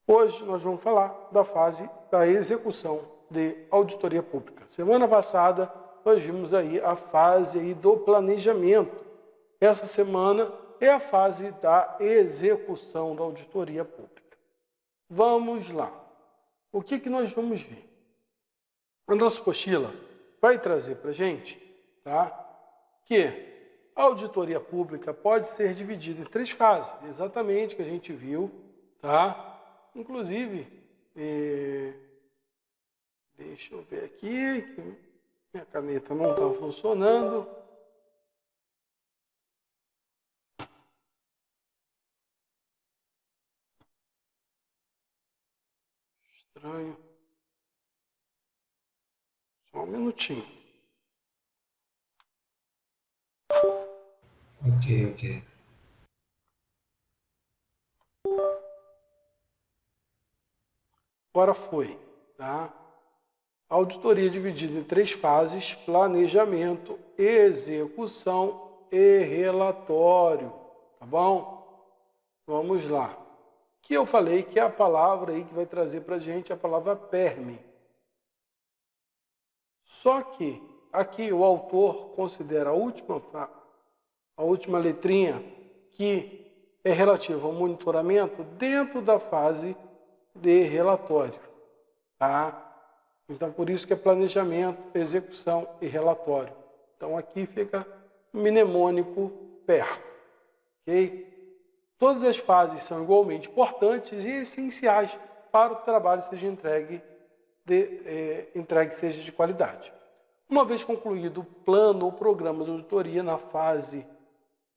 Hoje nós vamos falar da fase da execução de auditoria pública. Semana passada nós vimos aí a fase aí do planejamento. Essa semana é a fase da execução da auditoria pública. Vamos lá. O que nós vamos ver? A nossa apostila vai trazer para a gente, que a auditoria pública pode ser dividida em 3 fases, exatamente o que a gente viu, Inclusive, deixa eu ver aqui, que minha caneta não está funcionando. Estranho. Só um minutinho. Ok. Agora foi, A auditoria dividida em 3 fases: planejamento, execução e relatório, tá bom? Vamos lá. Que eu falei que é a palavra aí que vai trazer para a gente a palavra PERME. Só que aqui o autor considera a última letrinha que é relativa ao monitoramento dentro da fase de relatório, Então, por isso que é planejamento, execução e relatório. Então, aqui fica mnemônico PER, ok? Todas as fases são igualmente importantes e essenciais para o trabalho seja entregue seja de qualidade. Uma vez concluído o plano ou programa de auditoria na fase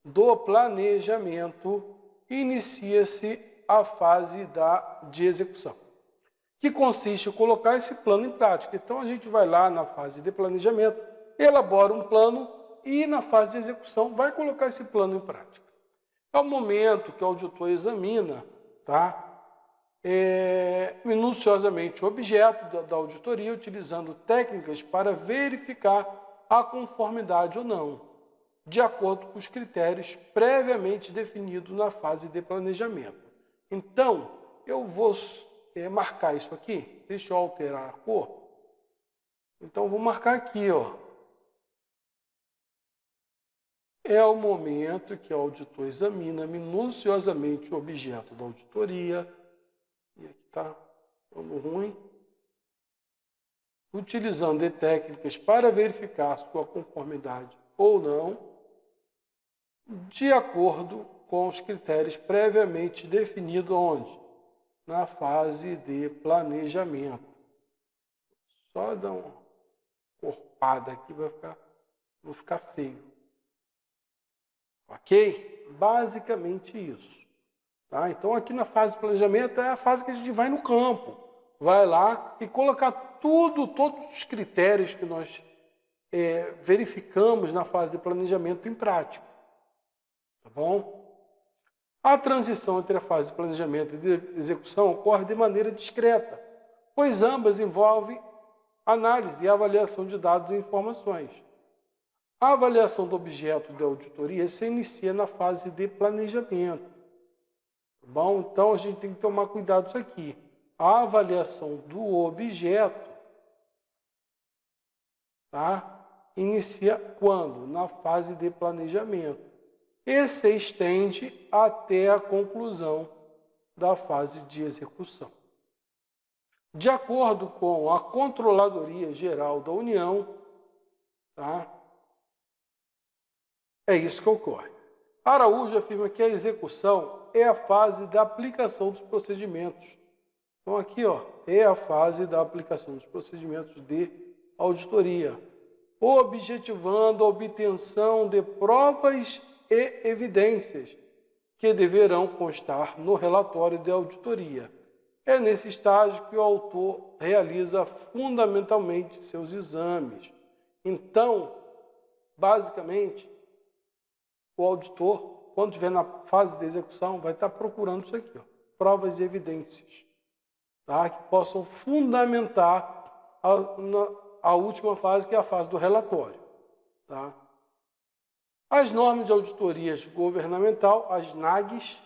do planejamento, inicia-se a fase de execução, que consiste em colocar esse plano em prática. Então, a gente vai lá na fase de planejamento, elabora um plano e na fase de execução vai colocar esse plano em prática. É o momento que o auditor examina, minuciosamente o objeto da auditoria, utilizando técnicas para verificar a conformidade ou não, de acordo com os critérios previamente definidos na fase de planejamento. Então, eu vou marcar isso aqui. Deixa eu alterar a cor. Então, vou marcar aqui, É o momento que o auditor examina minuciosamente o objeto da auditoria. E aqui está dando ruim. Utilizando de técnicas para verificar sua conformidade ou não, de acordo com os critérios previamente definidos onde? Na fase de planejamento. Só dar uma corpada aqui, vai ficar feio. Ok? Basicamente isso. Então, aqui na fase de planejamento é a fase que a gente vai no campo. Vai lá e colocar todos os critérios que nós verificamos na fase de planejamento em prática. Tá bom? A transição entre a fase de planejamento e de execução ocorre de maneira discreta, pois ambas envolvem análise e avaliação de dados e informações. A avaliação do objeto de auditoria se inicia na fase de planejamento. Tá bom? Então, a gente tem que tomar cuidado com isso aqui. A avaliação do objeto inicia quando? Na fase de planejamento. E se estende até a conclusão da fase de execução. De acordo com a Controladoria Geral da União, é isso que ocorre. Araújo afirma que a execução é a fase da aplicação dos procedimentos. Então, aqui, é a fase da aplicação dos procedimentos de auditoria, objetivando a obtenção de provas e evidências que deverão constar no relatório de auditoria. É nesse estágio que o autor realiza fundamentalmente seus exames. Então, basicamente, o auditor, quando estiver na fase de execução, vai estar procurando isso aqui, provas e evidências, que possam fundamentar a última fase, que é a fase do relatório. As normas de auditorias governamental, as NAGs,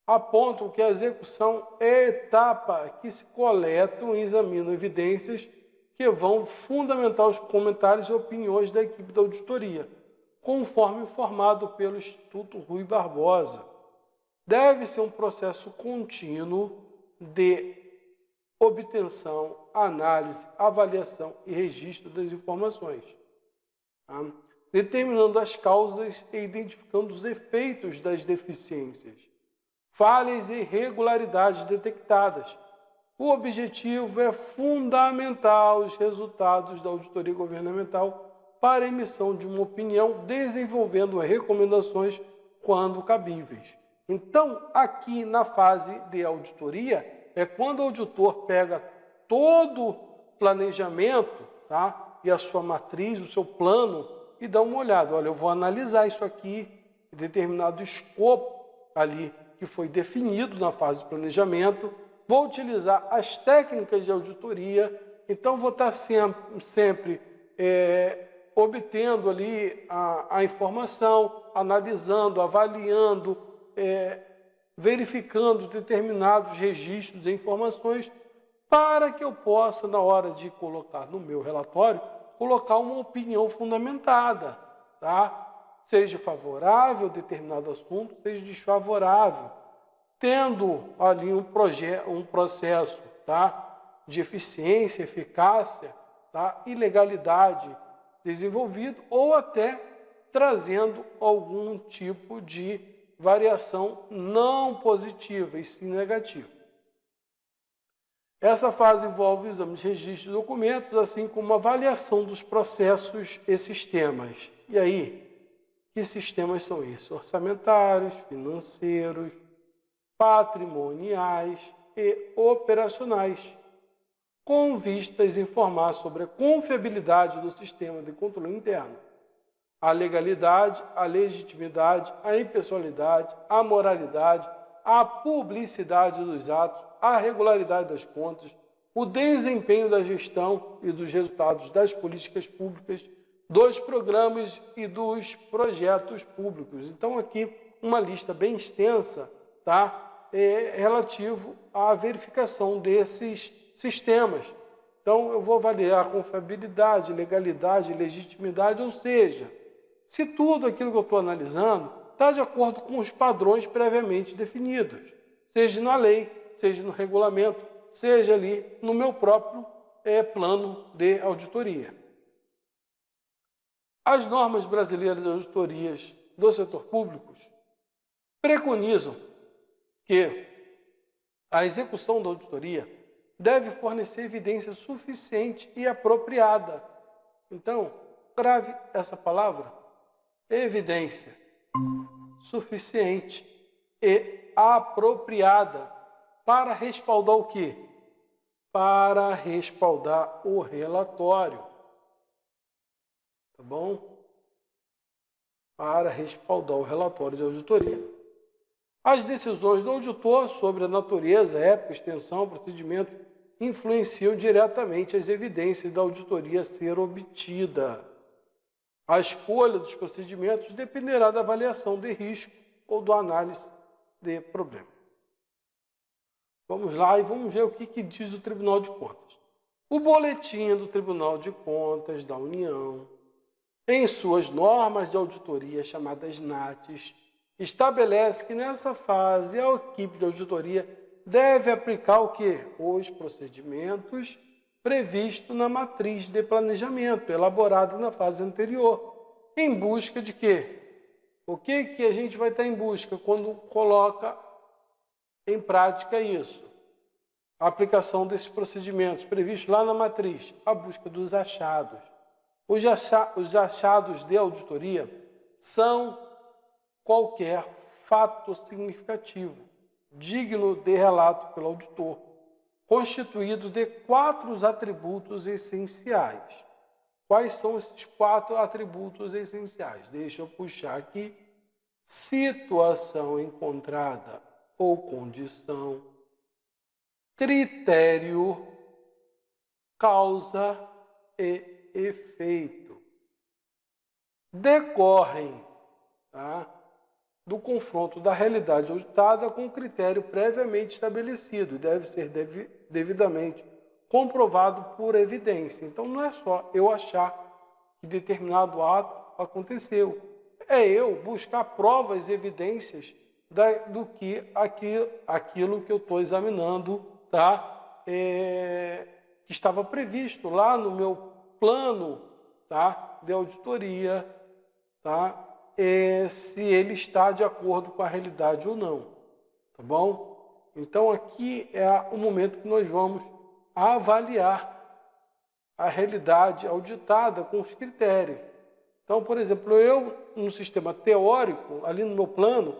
apontam que a execução é a etapa que se coletam e examinam evidências que vão fundamentar os comentários e opiniões da equipe da auditoria, conforme informado pelo Instituto Rui Barbosa. Deve ser um processo contínuo de obtenção, análise, avaliação e registro das informações, tá? Determinando as causas e identificando os efeitos das deficiências, falhas e irregularidades detectadas. O objetivo é fundamentar os resultados da auditoria governamental para a emissão de uma opinião, desenvolvendo recomendações quando cabíveis. Então, aqui na fase de auditoria, é quando o auditor pega todo o planejamento, tá? E a sua matriz, o seu plano, e dá uma olhada. Olha, eu vou analisar isso aqui, em determinado escopo ali que foi definido na fase de planejamento, vou utilizar as técnicas de auditoria, então vou estar sempre obtendo ali a informação, analisando, avaliando, verificando determinados registros e informações para que eu possa, na hora de colocar no meu relatório, colocar uma opinião fundamentada, tá? Seja favorável a determinado assunto, seja desfavorável, tendo ali um processo, tá? De eficiência, eficácia, tá? E legalidade desenvolvido, ou até trazendo algum tipo de variação não positiva e sim negativa. Essa fase envolve o exame de registro de documentos, assim como a avaliação dos processos e sistemas. E aí, que sistemas são esses? Orçamentários, financeiros, patrimoniais e operacionais, com vistas a informar sobre a confiabilidade do sistema de controle interno, a legalidade, a legitimidade, a impessoalidade, a moralidade, a publicidade dos atos, a regularidade das contas, o desempenho da gestão e dos resultados das políticas públicas, dos programas e dos projetos públicos. Então, aqui uma lista bem extensa, tá? Relativo à verificação desses sistemas. Então, eu vou avaliar a confiabilidade, legalidade, legitimidade, ou seja, se tudo aquilo que eu estou analisando está de acordo com os padrões previamente definidos, seja na lei, seja no regulamento, seja ali no meu próprio plano de auditoria. As normas brasileiras de auditorias do setor público preconizam que a execução da auditoria deve fornecer evidência suficiente e apropriada. Então, grave essa palavra, evidência suficiente e apropriada para respaldar o quê? Para respaldar o relatório. Tá bom? Para respaldar o relatório de auditoria. As decisões do auditor sobre a natureza, época, extensão, procedimentos influenciam diretamente as evidências da auditoria a ser obtida. A escolha dos procedimentos dependerá da avaliação de risco ou da análise de problema. Vamos lá e vamos ver o que diz o Tribunal de Contas. O boletim do Tribunal de Contas da União, em suas normas de auditoria, chamadas NATs, estabelece que nessa fase a equipe de auditoria deve aplicar o quê? Os procedimentos previstos na matriz de planejamento, elaborada na fase anterior. Em busca de quê? O que a gente vai estar em busca quando coloca em prática isso? A aplicação desses procedimentos previstos lá na matriz, a busca dos achados. Os achados de auditoria são qualquer fato significativo, digno de relato pelo auditor, constituído de 4 atributos essenciais. Quais são esses 4 atributos essenciais? Deixa eu puxar aqui. Situação encontrada ou condição, critério, causa e efeito. Decorrem, tá? do confronto da realidade auditada com critério previamente estabelecido e deve ser devidamente comprovado por evidência. Então, não é só eu achar que determinado ato aconteceu, é eu buscar provas e evidências do que aquilo que eu estou examinando, tá? Que estava previsto lá no meu plano, tá? De auditoria, tá? Se ele está de acordo com a realidade ou não, tá bom? Então aqui é o momento que nós vamos avaliar a realidade auditada com os critérios. Então, por exemplo, eu, no sistema teórico, ali no meu plano,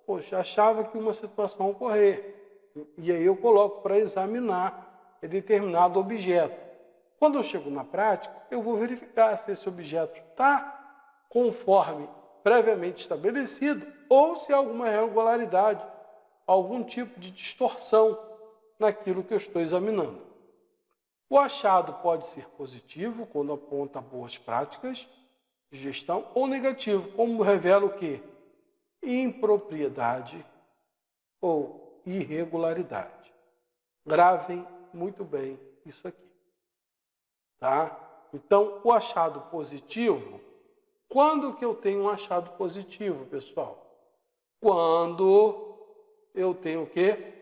poxa, achava que uma situação ocorrer, e aí eu coloco para examinar determinado objeto. Quando eu chego na prática, eu vou verificar se esse objeto está conforme previamente estabelecido ou se há alguma irregularidade, algum tipo de distorção naquilo que eu estou examinando. O achado pode ser positivo, quando aponta boas práticas de gestão, ou negativo, como revela o quê? Impropriedade ou irregularidade. Gravem muito bem isso aqui, tá? Então, o achado positivo, quando que eu tenho um achado positivo, pessoal? Quando eu tenho o quê?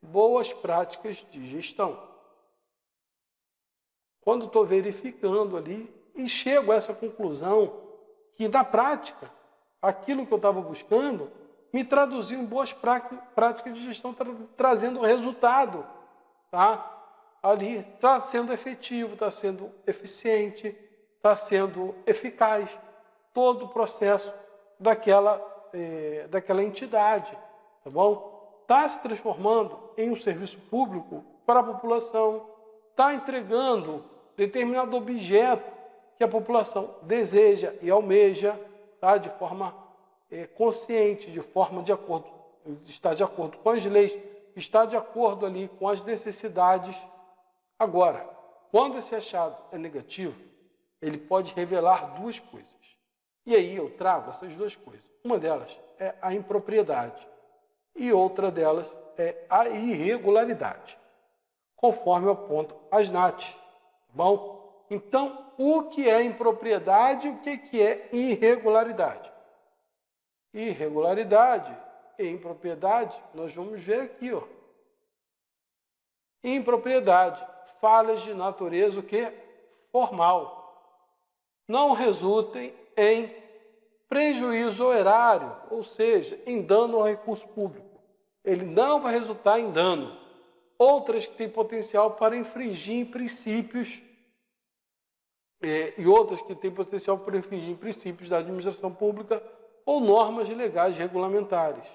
Boas práticas de gestão. Quando estou verificando ali e chego a essa conclusão que, na prática, aquilo que eu estava buscando me traduziu em boas práticas de gestão, trazendo resultado, tá? Ali está sendo efetivo, está sendo eficiente, está sendo eficaz todo o processo daquela entidade, tá bom? Está se transformando em um serviço público para a população, está entregando determinado objeto que a população deseja e almeja, tá? De forma consciente, de forma está de acordo com as leis, está de acordo ali com as necessidades. Agora, quando esse achado é negativo, ele pode revelar duas coisas. E aí eu trago essas duas coisas. Uma delas é a impropriedade e outra delas é a irregularidade, conforme apontam as NAT. Bom, então, o que é impropriedade e o que é irregularidade? Irregularidade e impropriedade, nós vamos ver aqui, ó. Impropriedade, falhas de natureza, o que? Formal. Não resultem em prejuízo ao erário, ou seja, em dano ao recurso público. Ele não vai resultar em dano. Outras que têm potencial para infringir em princípios e outras que têm potencial para infringir em princípios da administração pública ou normas legais regulamentares,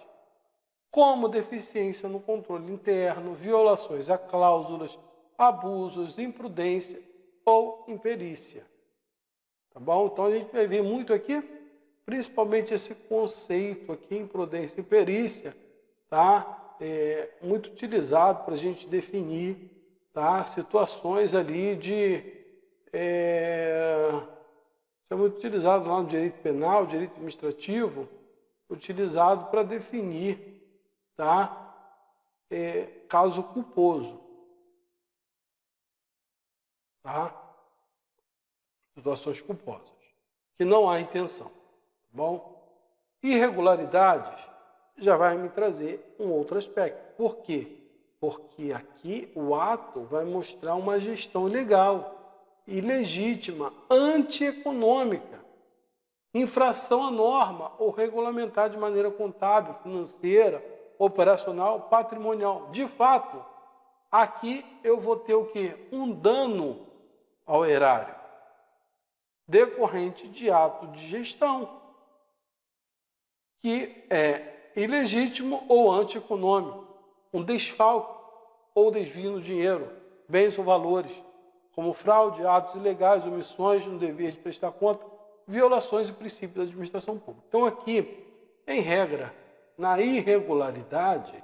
como deficiência no controle interno, violações a cláusulas, abusos, imprudência ou imperícia. Tá bom? Então a gente vai ver muito aqui, principalmente esse conceito aqui, imprudência e imperícia, tá? Muito utilizado para a gente definir, tá? Situações ali isso é muito utilizado lá no direito penal, direito administrativo, utilizado para definir, tá? Caso culposo, tá? Situações culposas, que não há intenção, tá bom? Irregularidades já vai me trazer um outro aspecto. Por quê? Porque aqui o ato vai mostrar uma gestão ilegal, ilegítima, antieconômica, infração à norma ou regulamentar de maneira contábil, financeira, operacional, patrimonial. De fato, aqui eu vou ter o quê? Um dano ao erário, decorrente de ato de gestão, que é ilegítimo ou antieconômico, um desfalque ou desvio no dinheiro, bens ou valores, como fraude, atos ilegais, omissões no dever de prestar conta, violações de princípios da administração pública. Então aqui, em regra, na irregularidade,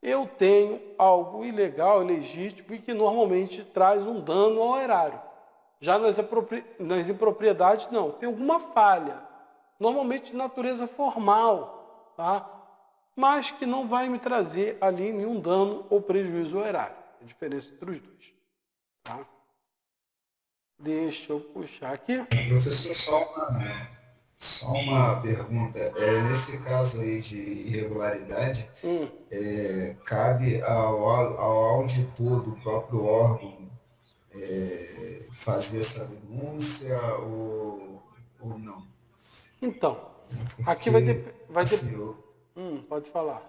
eu tenho algo ilegal, ilegítimo e que normalmente traz um dano ao erário. Já nas impropriedades, não, tem alguma falha, normalmente de natureza formal, tá? Mas que não vai me trazer ali nenhum dano ou prejuízo ao erário. A diferença entre os dois. Tá? Deixa eu puxar aqui. Professor, só uma pergunta. Nesse caso aí de irregularidade, cabe ao auditor do próprio órgão fazer essa denúncia ou não? Então, aqui Porque, vai assim, eu pode falar.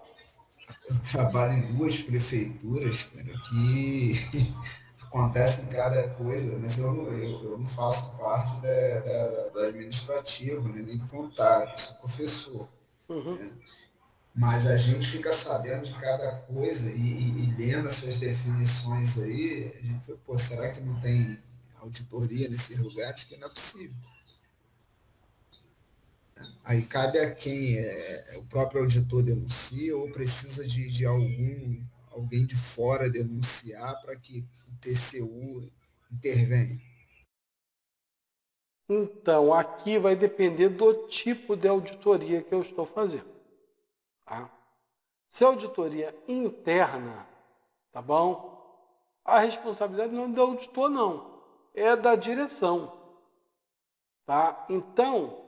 trabalho em duas prefeituras, cara, que acontece cada coisa, mas eu não faço parte do administrativo, né, nem do contábil, eu sou professor. Uhum. Mas a gente fica sabendo de cada coisa e lendo essas definições aí, a gente fala, pô, será que não tem auditoria nesses lugares? Que não é possível. Aí cabe a quem o próprio auditor denuncia ou precisa de alguém de fora denunciar para que o TCU intervenha. Então, aqui vai depender do tipo de auditoria que eu estou fazendo. Tá? Se é auditoria interna, tá bom? A responsabilidade não é do auditor, não. É da direção. Tá? Então,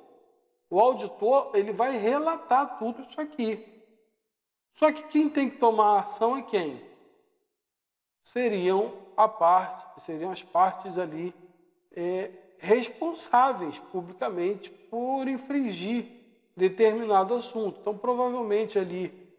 o auditor ele vai relatar tudo isso aqui. Só que quem tem que tomar ação é quem? Seriam as partes ali responsáveis publicamente por infringir determinado assunto. Então, provavelmente ali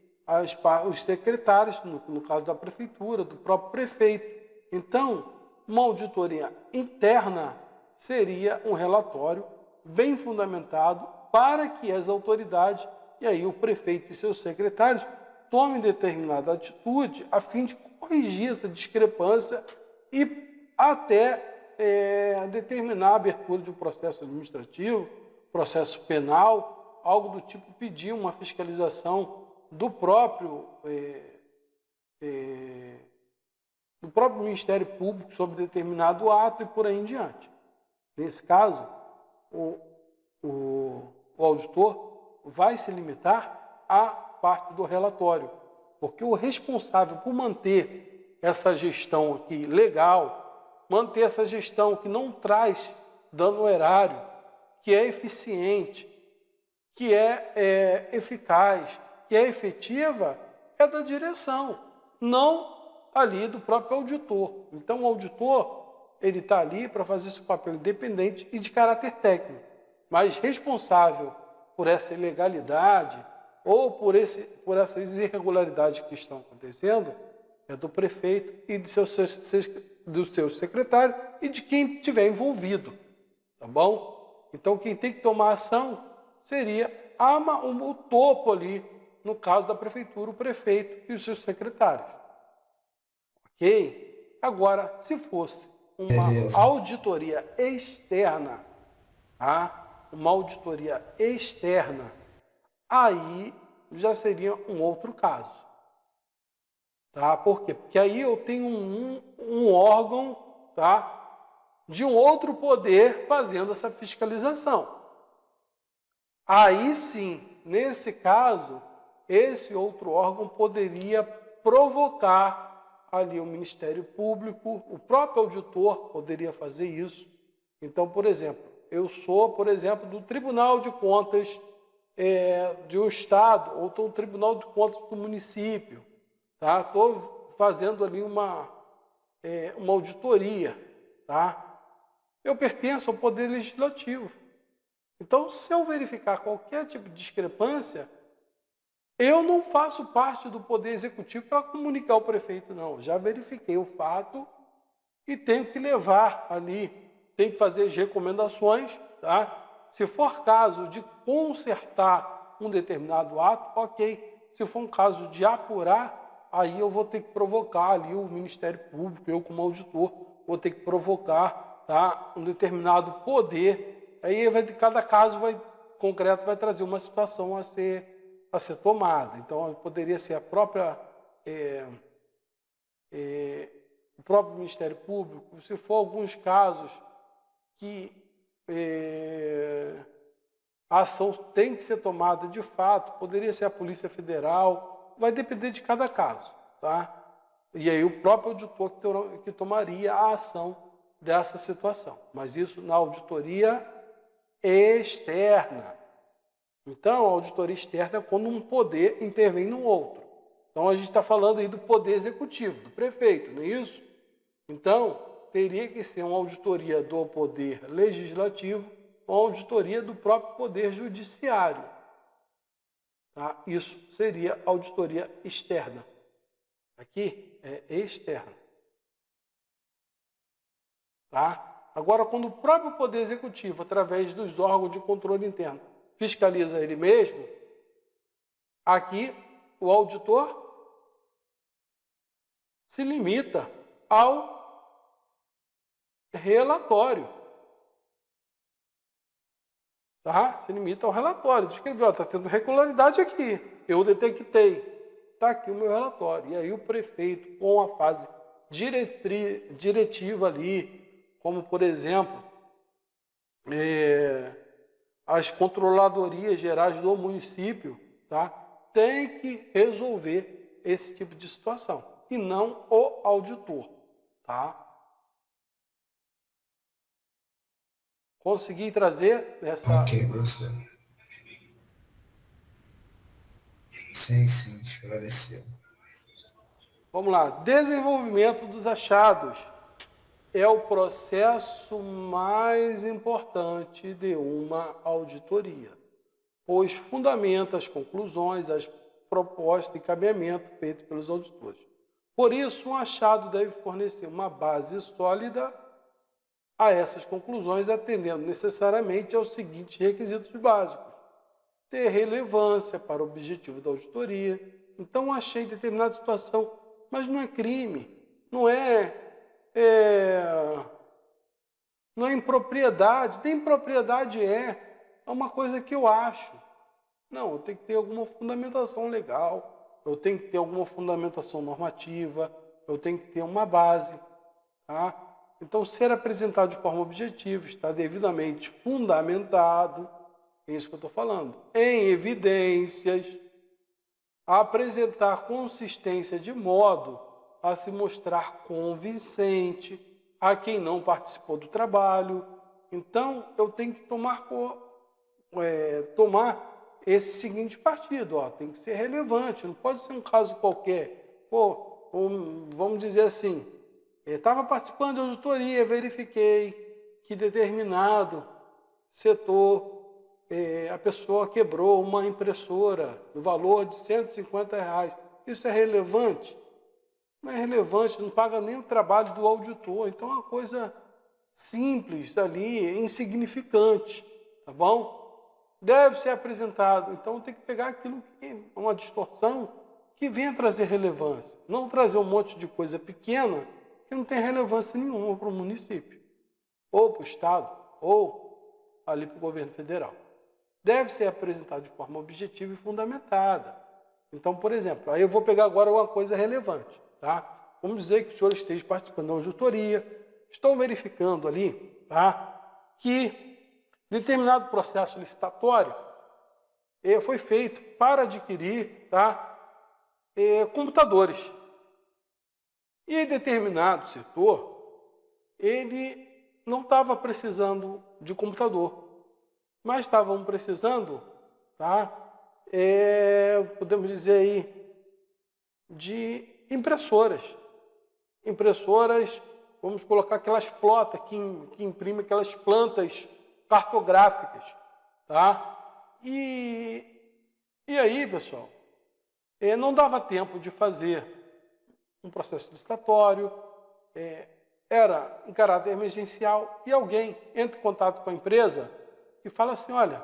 os secretários, no caso da prefeitura, do próprio prefeito. Então, uma auditoria interna seria um relatório bem fundamentado para que as autoridades, e aí o prefeito e seus secretários, tomem determinada atitude a fim de corrigir essa discrepância e até determinar a abertura de um processo administrativo, processo penal, algo do tipo pedir uma fiscalização do próprio Ministério Público sobre determinado ato e por aí em diante. Nesse caso, o auditor vai se limitar à parte do relatório, porque o responsável por manter essa gestão aqui legal, manter essa gestão que não traz dano ao erário, que é eficiente, que é eficaz, que é efetiva, é da direção, não ali do próprio auditor. Então, o auditor ele está ali para fazer esse papel independente e de caráter técnico, mas responsável por essa ilegalidade ou por essas irregularidades que estão acontecendo é do prefeito e dos seus secretários e de quem estiver envolvido, tá bom? Então, quem tem que tomar ação seria o topo ali, no caso da prefeitura, o prefeito e os seus secretários. Ok? Agora, se fosse uma Beleza. auditoria externa, tá? Uma auditoria externa, aí já seria um outro caso. Tá? Por quê? Porque aí eu tenho um órgão, tá? De um outro poder fazendo essa fiscalização. Aí sim, nesse caso, esse outro órgão poderia provocar ali o Ministério Público, o próprio auditor poderia fazer isso. Então, por exemplo, eu sou, por exemplo, do Tribunal de Contas de um estado, ou do Tribunal de Contas do município, tá? Estou fazendo ali uma auditoria, tá? Eu pertenço ao Poder Legislativo. Então, se eu verificar qualquer tipo de discrepância, eu não faço parte do Poder Executivo para comunicar ao prefeito, não. Já verifiquei o fato e tenho que levar ali, tenho que fazer as recomendações, tá? Se for caso de consertar um determinado ato, ok. Se for um caso de apurar, aí eu vou ter que provocar ali o Ministério Público, eu como auditor, vou ter que provocar, tá, um determinado poder. Aí cada caso concreto vai trazer uma situação a ser tomada. Então, poderia ser a própria o próprio Ministério Público, se for alguns casos que a ação tem que ser tomada de fato, poderia ser a Polícia Federal, vai depender de cada caso, tá? E aí o próprio auditor que tomaria a ação dessa situação, mas isso na auditoria externa. Então, a auditoria externa é quando um poder intervém no outro. Então, a gente está falando aí do poder executivo, do prefeito, não é isso? Então, teria que ser uma auditoria do poder legislativo ou uma auditoria do próprio poder judiciário. Tá? Isso seria auditoria externa. Aqui é externa. Tá? Agora, quando o próprio poder executivo, através dos órgãos de controle interno, fiscaliza ele mesmo, aqui o auditor se limita ao relatório. Tá? Se limita ao relatório. Descreveu, está tendo regularidade aqui. Eu detectei. Está aqui o meu relatório. E aí o prefeito, com a fase diretiva ali, como por exemplo, as controladorias gerais do município, tá? Tem que resolver esse tipo de situação. E não o auditor. Tá? Consegui trazer essa... Ok, professor. Sim, esclareceu. Vamos lá. Desenvolvimento dos achados é o processo mais importante de uma auditoria, pois fundamenta as conclusões, as propostas e cabeamento feitos pelos auditores. Por isso, um achado deve fornecer uma base sólida a essas conclusões, atendendo necessariamente aos seguintes requisitos básicos: ter relevância para o objetivo da auditoria. Então, achei determinada situação, mas não é crime, não é impropriedade. Tem impropriedade, é uma coisa que eu acho. Não, eu tenho que ter alguma fundamentação legal, eu tenho que ter alguma fundamentação normativa, eu tenho que ter uma base, tá? Então, ser apresentado de forma objetiva, está devidamente fundamentado, é isso que eu estou falando, em evidências, apresentar consistência de modo a se mostrar convincente a quem não participou do trabalho. Então, eu tenho que tomar esse seguinte partido, ó, tem que ser relevante, não pode ser um caso qualquer. Vamos dizer assim, estava participando da auditoria, verifiquei que determinado setor, a pessoa quebrou uma impressora no valor de R$150. Isso é relevante? Não é relevante, não paga nem o trabalho do auditor. Então é uma coisa simples ali, insignificante, tá bom? Deve ser apresentado. Então tem que pegar aquilo que é uma distorção que venha trazer relevância. Não trazer um monte de coisa pequena que não tem relevância nenhuma para o município, ou para o Estado, ou ali para o governo federal. Deve ser apresentado de forma objetiva e fundamentada. Então, por exemplo, aí eu vou pegar agora uma coisa relevante, tá? Vamos dizer que o senhor esteja participando da auditoria, estão verificando ali, tá, que determinado processo licitatório foi feito para adquirir, tá, computadores. E em determinado setor, ele não estava precisando de computador, mas estavam precisando, tá, podemos dizer aí, de impressoras. Impressoras, vamos colocar aquelas plotas que imprimem aquelas plantas cartográficas, tá? E aí, pessoal, não dava tempo de fazer um processo licitatório, era em caráter emergencial, e alguém entra em contato com a empresa e fala assim: olha,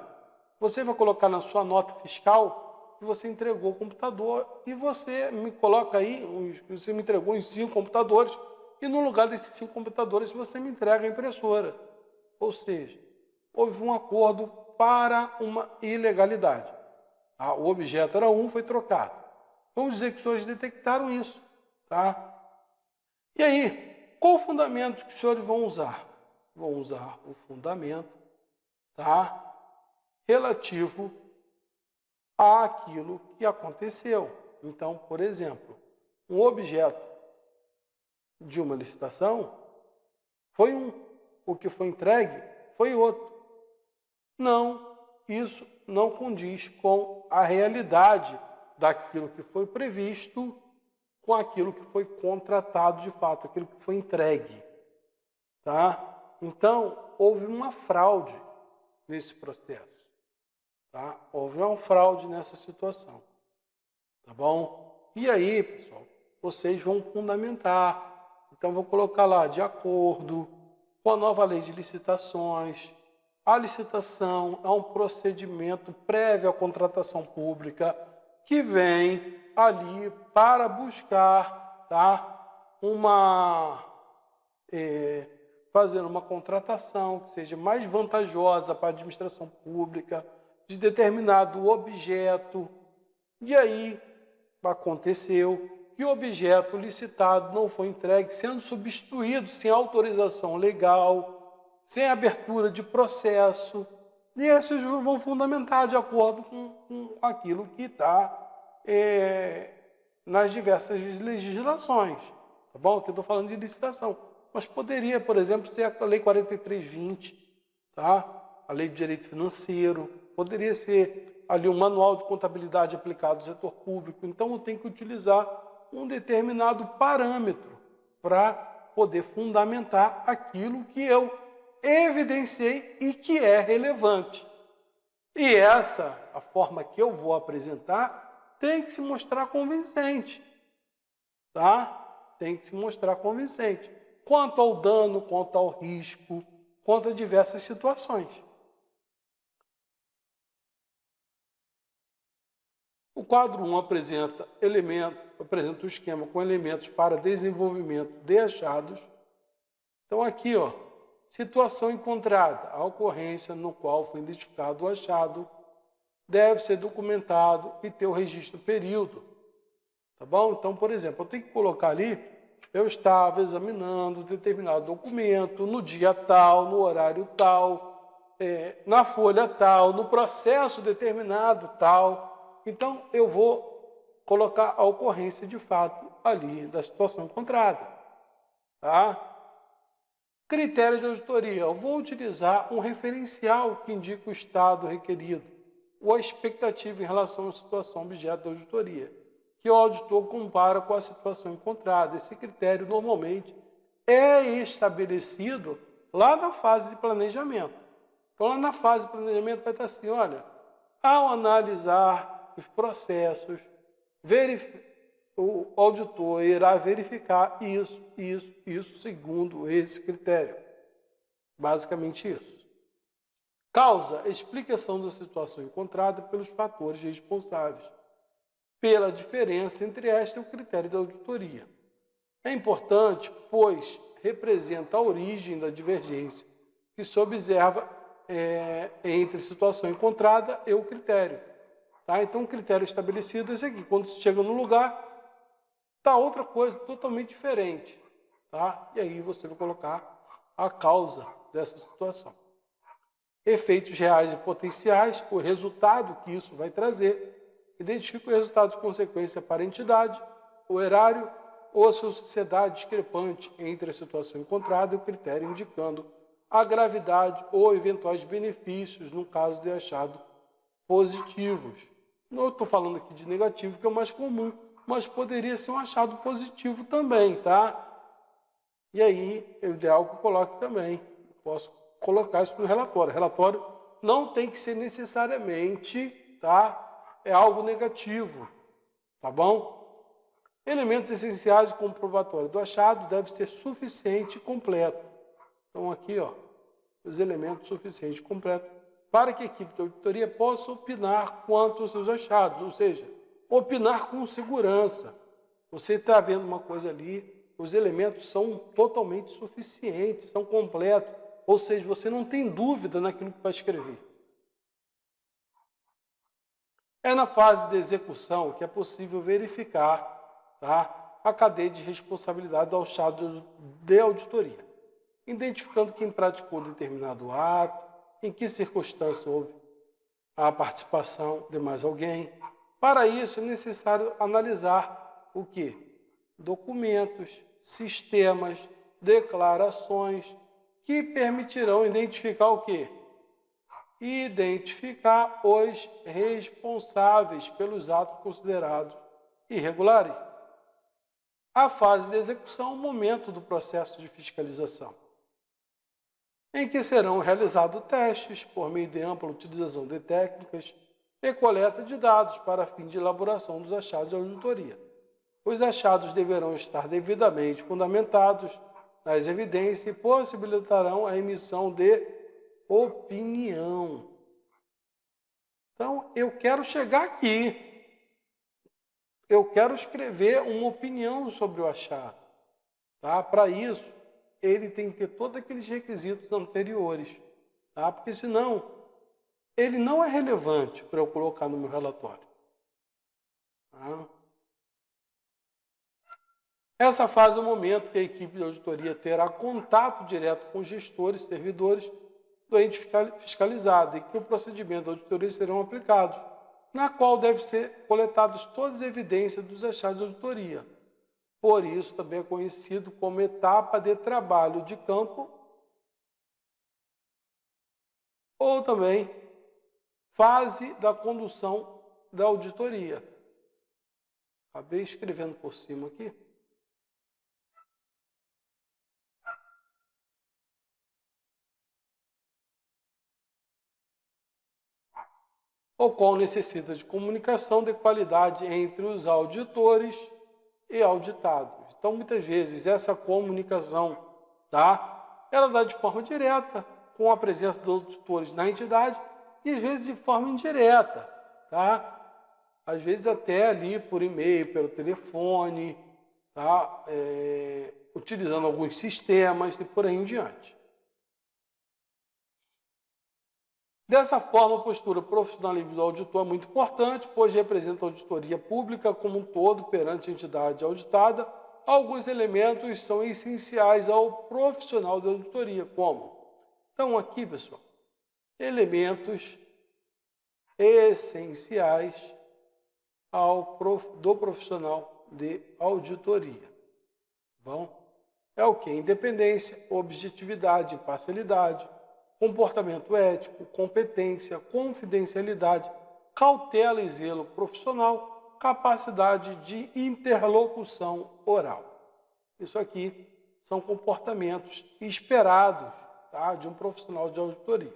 você vai colocar na sua nota fiscal que você entregou o computador e você me coloca aí, você me entregou uns 5 computadores e no lugar desses 5 computadores você me entrega a impressora. Ou seja, houve um acordo para uma ilegalidade. O objeto era foi trocado. Vamos dizer que os senhores detectaram isso, tá? E aí, qual o fundamento que os senhores vão usar? Vão usar o fundamento, tá, relativo àquilo que aconteceu. Então, por exemplo, um objeto de uma licitação foi um, o que foi entregue foi outro. Não, isso não condiz com a realidade daquilo que foi previsto com aquilo que foi contratado de fato, aquilo que foi entregue. Tá? Então, houve uma fraude nesse processo. Tá? Houve uma fraude nessa situação. Tá bom? E aí, pessoal, vocês vão fundamentar. Então, vou colocar lá, de acordo com a nova lei de licitações, a licitação é um procedimento prévio à contratação pública que vem ali para buscar, tá, fazer uma contratação que seja mais vantajosa para a administração pública de determinado objeto. E aí aconteceu que o objeto licitado não foi entregue, sendo substituído sem autorização legal, sem abertura de processo, e esses vão fundamentar de acordo com aquilo que está nas diversas legislações, tá bom? Aqui eu estou falando de licitação, mas poderia, por exemplo, ser a Lei 4320, tá? A Lei de Direito Financeiro, poderia ser ali um manual de contabilidade aplicado ao setor público. Então, eu tenho que utilizar um determinado parâmetro para poder fundamentar aquilo que eu evidenciei e que é relevante. E essa, a forma que eu vou apresentar, tem que se mostrar convincente. Tá? Tem que se mostrar convincente. Quanto ao dano, quanto ao risco, quanto a diversas situações. O quadro 1 apresenta o esquema com elementos para desenvolvimento de achados. Então, aqui, ó, situação encontrada, a ocorrência no qual foi identificado o achado, deve ser documentado e ter o registro período. Tá bom? Então, por exemplo, eu tenho que colocar ali, eu estava examinando determinado documento no dia tal, no horário tal, na folha tal, no processo determinado tal. Então, eu vou colocar a ocorrência de fato ali da situação encontrada. Tá? Critério de auditoria. Eu vou utilizar um referencial que indica o estado requerido ou a expectativa em relação à situação objeto da auditoria, que o auditor compara com a situação encontrada. Esse critério, normalmente, é estabelecido lá na fase de planejamento. Então, lá na fase de planejamento vai estar assim, olha, ao analisar os processos, o auditor irá verificar isso segundo esse critério. Basicamente isso. Causa, explicação da situação encontrada pelos fatores responsáveis pela diferença entre esta e o critério da auditoria. É importante, pois representa a origem da divergência que se observa entre a situação encontrada e o critério. Tá? Então, o critério estabelecido é esse aqui. Quando você chega no lugar, está outra coisa totalmente diferente. Tá? E aí você vai colocar a causa dessa situação. Efeitos reais e potenciais, o resultado que isso vai trazer. Identifica o resultado de consequência para a entidade, o erário ou a sua sociedade discrepante entre a situação encontrada e o critério indicando a gravidade ou eventuais benefícios no caso de achado positivos. Não estou falando aqui de negativo, que é o mais comum, mas poderia ser um achado positivo também, tá? E aí, é ideal que eu coloque também. Posso colocar isso no relatório. O relatório não tem que ser necessariamente, tá? É algo negativo, tá bom? Elementos essenciais de comprobatório do achado deve ser suficiente e completo. Então, aqui, ó, os elementos suficientes e completos para que a equipe de auditoria possa opinar quanto aos seus achados, ou seja, opinar com segurança. Você está vendo uma coisa ali, os elementos são totalmente suficientes, são completos, ou seja, você não tem dúvida naquilo que vai escrever. É na fase de execução que é possível verificar, tá, a cadeia de responsabilidade do achado de auditoria, identificando quem praticou determinado ato, em que circunstância houve a participação de mais alguém. Para isso, é necessário analisar o quê? Documentos, sistemas, declarações, que permitirão identificar o quê? Identificar os responsáveis pelos atos considerados irregulares. A fase de execução é o momento do processo de fiscalização, em que serão realizados testes por meio de ampla utilização de técnicas e coleta de dados para fim de elaboração dos achados de auditoria. Os achados deverão estar devidamente fundamentados nas evidências e possibilitarão a emissão de opinião. Então, eu quero chegar aqui. Eu quero escrever uma opinião sobre o achado. Tá? Para isso, ele tem que ter todos aqueles requisitos anteriores. Tá? Porque senão, ele não é relevante para eu colocar no meu relatório. Tá? Essa fase é o momento que a equipe de auditoria terá contato direto com gestores e servidores do ente fiscalizado e que o procedimento de auditoria serão aplicados, na qual devem ser coletadas todas as evidências dos achados de auditoria. Por isso, também é conhecido como etapa de trabalho de campo ou também fase da condução da auditoria. Acabei escrevendo por cima aqui. O qual necessita de comunicação de qualidade entre os auditores e auditados. Então, muitas vezes, essa comunicação, tá? Ela dá de forma direta, com a presença dos auditores na entidade, e às vezes de forma indireta, tá? Às vezes até ali por e-mail, pelo telefone, tá? Utilizando alguns sistemas e por aí em diante. Dessa forma, a postura profissional do auditor é muito importante, pois representa a auditoria pública como um todo perante a entidade auditada. Alguns elementos são essenciais ao profissional de auditoria, como? Então, aqui, pessoal, elementos essenciais do profissional de auditoria. Bom, é o que? Independência, objetividade, imparcialidade, comportamento ético, competência, confidencialidade, cautela e zelo profissional, capacidade de interlocução oral. Isso aqui são comportamentos esperados, tá, de um profissional de auditoria.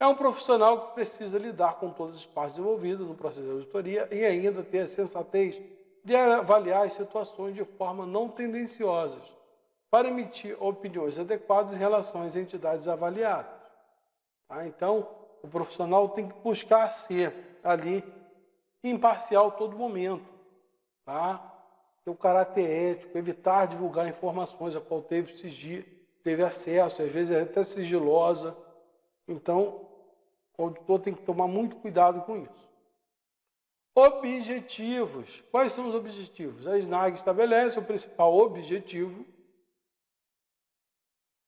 É um profissional que precisa lidar com todas as partes envolvidas no processo de auditoria e ainda ter a sensatez de avaliar as situações de forma não tendenciosas, para emitir opiniões adequadas em relação às entidades avaliadas. Tá? Então, o profissional tem que buscar ser ali imparcial a todo momento. Tá? Ter o caráter ético, evitar divulgar informações a qual teve acesso, às vezes é até sigilosa. Então, o auditor tem que tomar muito cuidado com isso. Objetivos. Quais são os objetivos? A SNAG estabelece o principal objetivo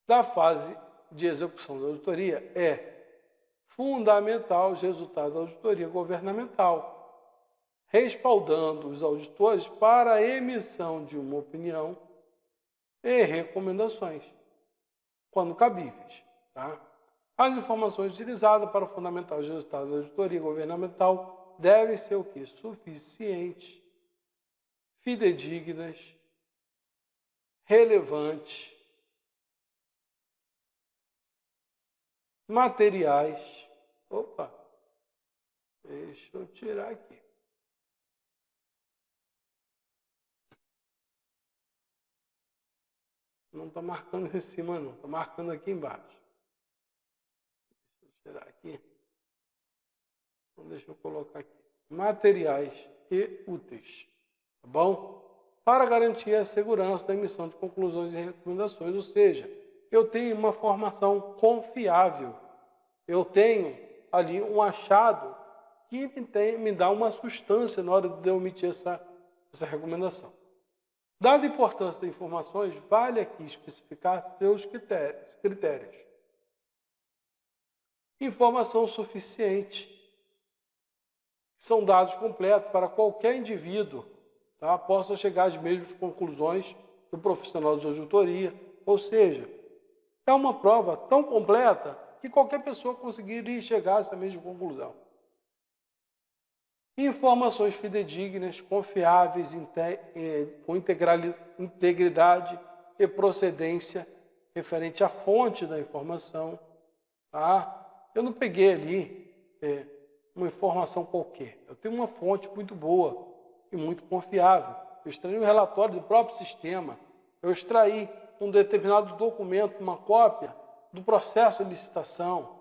da fase de execução da auditoria é fundamental os resultados da auditoria governamental, respaldando os auditores para a emissão de uma opinião e recomendações, quando cabíveis. Tá? As informações utilizadas para fundamentar os resultados da auditoria governamental devem ser o quê? Suficientes, fidedignas, relevantes, materiais. Opa, deixa eu tirar aqui. Não está marcando em cima, não. Está marcando aqui embaixo. Deixa eu tirar aqui. Então, deixa eu colocar aqui. Materiais e úteis. Tá bom? Para garantir a segurança da emissão de conclusões e recomendações, ou seja, eu tenho uma formação confiável. Eu tenho ali um achado que me dá uma substância na hora de eu emitir essa recomendação. Dada a importância das informações, vale aqui especificar seus critérios. Informação suficiente. São dados completos para qualquer indivíduo, tá? Possa chegar às mesmas conclusões do profissional de auditoria. Ou seja, é uma prova tão completa que qualquer pessoa conseguiria chegar a essa mesma conclusão. Informações fidedignas, confiáveis, com integridade e procedência referente à fonte da informação. Tá? Eu não peguei ali uma informação qualquer. Eu tenho uma fonte muito boa e muito confiável. Eu extraí um relatório do próprio sistema. Eu extraí um determinado documento, uma cópia do processo de licitação.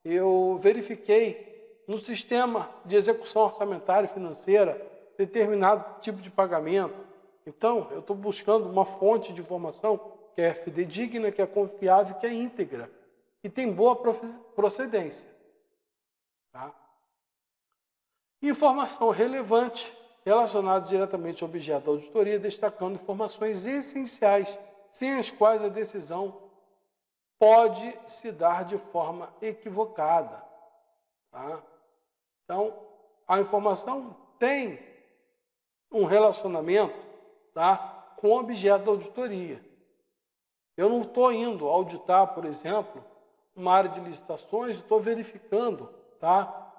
Eu verifiquei no sistema de execução orçamentária e financeira determinado tipo de pagamento. Então, eu estou buscando uma fonte de informação que é fidedigna, que é confiável, que é íntegra e tem boa procedência. Tá? Informação relevante relacionada diretamente ao objeto da auditoria, destacando informações essenciais, sem as quais a decisão pode se dar de forma equivocada. Tá? Então, a informação tem um relacionamento, tá, com o objeto da auditoria. Eu não estou indo auditar, por exemplo, uma área de licitações, estou verificando, tá,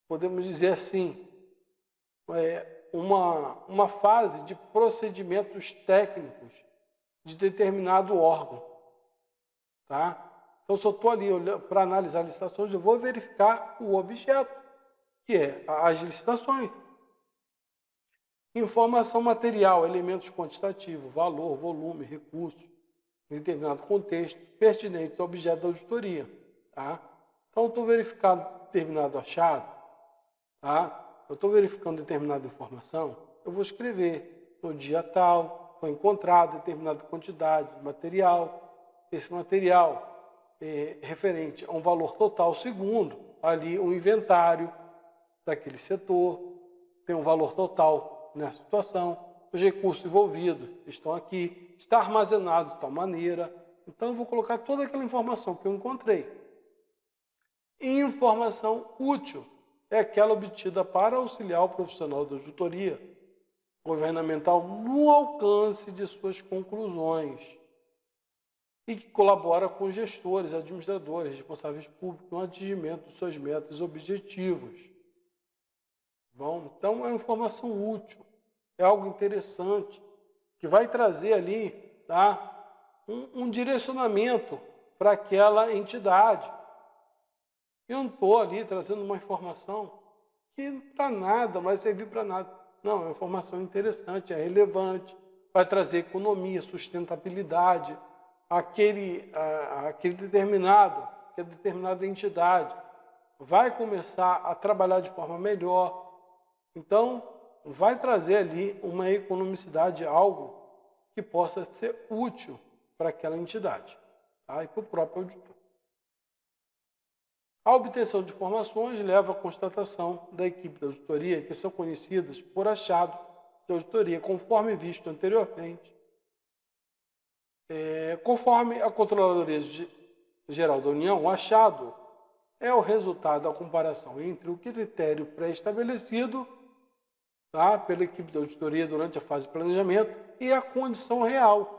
podemos dizer assim, uma fase de procedimentos técnicos de determinado órgão. Tá? Então, se eu estou ali para analisar licitações, eu vou verificar o objeto, que é as licitações. Informação material, elementos quantitativos, valor, volume, recurso, em determinado contexto, pertinente ao objeto da auditoria. Tá? Então, eu estou verificando determinado achado, tá? Eu estou verificando determinada informação, eu vou escrever no dia tal, foi encontrado determinada quantidade de material, esse material referente a um valor total segundo, ali o inventário daquele setor, tem um valor total nessa situação, os recursos envolvidos estão aqui, está armazenado de tal maneira, então eu vou colocar toda aquela informação que eu encontrei. Informação útil é aquela obtida para auxiliar o profissional da auditoria governamental no alcance de suas conclusões e que colabora com gestores, administradores, responsáveis públicos no atingimento de suas metas e objetivos. Bom, então é uma informação útil, é algo interessante, que vai trazer ali, tá, um direcionamento para aquela entidade. Eu não estou ali trazendo uma informação que para nada, vai servir para nada. Não, é uma informação interessante, é relevante, vai trazer economia, sustentabilidade, aquele determinada entidade vai começar a trabalhar de forma melhor. Então, vai trazer ali uma economicidade, algo que possa ser útil para aquela entidade, tá? E para o próprio auditor. A obtenção de informações leva à constatação da equipe da auditoria, que são conhecidas por achado de auditoria, conforme visto anteriormente. Conforme a Controladoria Geral da União, o achado é o resultado da comparação entre o critério pré-estabelecido, tá, pela equipe da auditoria durante a fase de planejamento e a condição real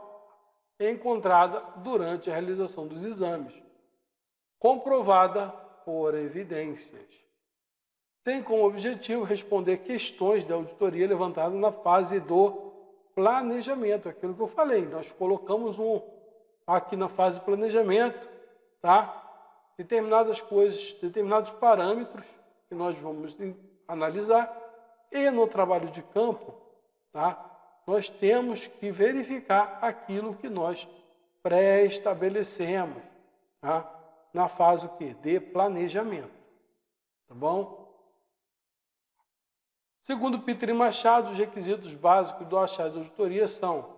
encontrada durante a realização dos exames, comprovada por evidências. Tem como objetivo responder questões da auditoria levantadas na fase do planejamento, aquilo que eu falei. Nós colocamos aqui na fase de planejamento, tá, determinadas coisas, determinados parâmetros que nós vamos analisar, e no trabalho de campo, tá, nós temos que verificar aquilo que nós pré-estabelecemos, tá, na fase o quê? De planejamento. Tá bom? Segundo Pitteri Machado, os requisitos básicos do achado de auditoria são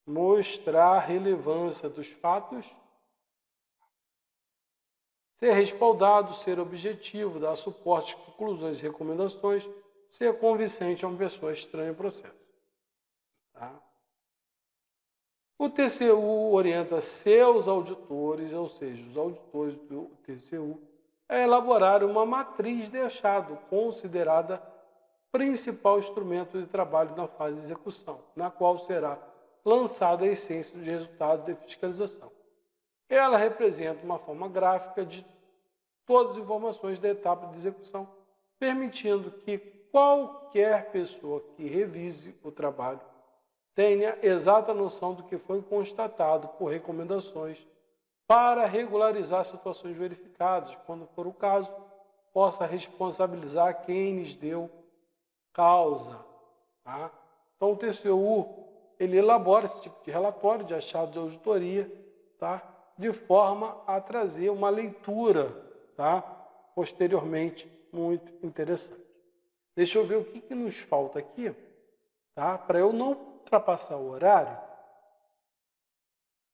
mostrar a relevância dos fatos, ser respaldado, ser objetivo, dar suporte às conclusões e recomendações, ser convincente a uma pessoa estranha ao processo. Tá? O TCU orienta seus auditores, ou seja, os auditores do TCU, a elaborar uma matriz de achado, considerada principal instrumento de trabalho na fase de execução, na qual será lançada a essência de resultado de fiscalização. Ela representa uma forma gráfica de todas as informações da etapa de execução, permitindo que qualquer pessoa que revise o trabalho tenha exata noção do que foi constatado por recomendações para regularizar situações verificadas, quando for o caso, possa responsabilizar quem lhes deu causa. Tá? Então, o TCU ele elabora esse tipo de relatório de achado de auditoria, tá? De forma a trazer uma leitura, tá? Posteriormente, muito interessante. Deixa eu ver o que nos falta aqui, tá? Para eu não ultrapassar o horário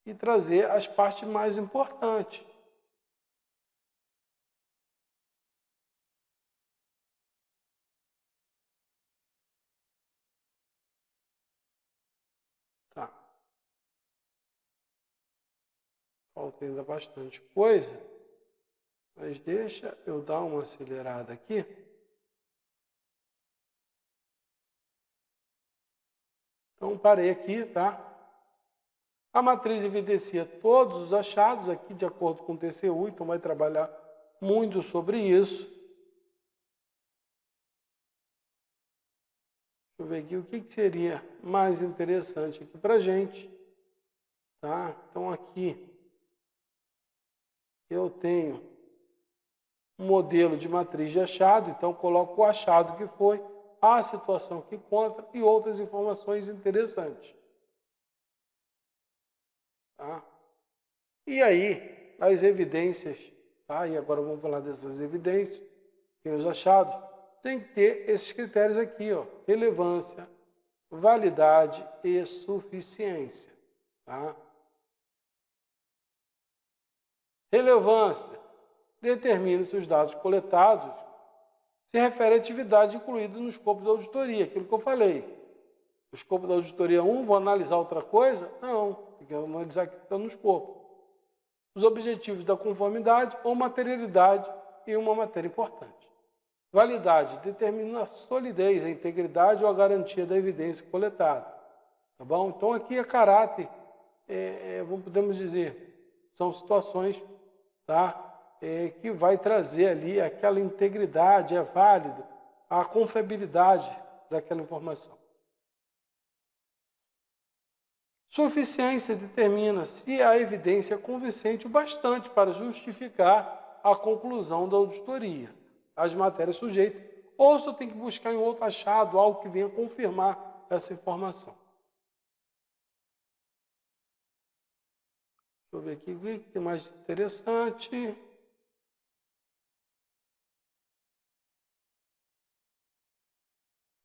e trazer as partes mais importantes. Tá. Falta ainda bastante coisa, mas deixa eu dar uma acelerada aqui. Então, parei aqui, tá? A matriz evidencia todos os achados aqui de acordo com o TCU, então vai trabalhar muito sobre isso. Deixa eu ver aqui o que seria mais interessante aqui para a gente. Tá? Então, aqui eu tenho um modelo de matriz de achado, então coloco o achado que foi, a situação que conta e outras informações interessantes. Tá? E aí, as evidências, tá? E agora vamos falar dessas evidências, tem os achados, tem que ter esses critérios aqui, ó, relevância, validade e suficiência. Tá? Relevância, determina se os dados coletados se referem à atividade incluída no escopo da auditoria, aquilo que eu falei. O escopo da auditoria 1, vou analisar outra coisa? Não, tem que analisar aquilo que está no escopo. Os objetivos da conformidade ou materialidade e uma matéria importante. Validade, determina a solidez, a integridade ou a garantia da evidência coletada. Tá bom? Então, aqui é caráter, podemos dizer, são situações, tá? Que vai trazer ali aquela integridade, é válido, a confiabilidade daquela informação. Suficiência determina se a evidência é convincente o bastante para justificar a conclusão da auditoria, as matérias sujeitas, ou se eu tenho que buscar em outro achado algo que venha confirmar essa informação. Deixa eu ver aqui o que tem mais interessante.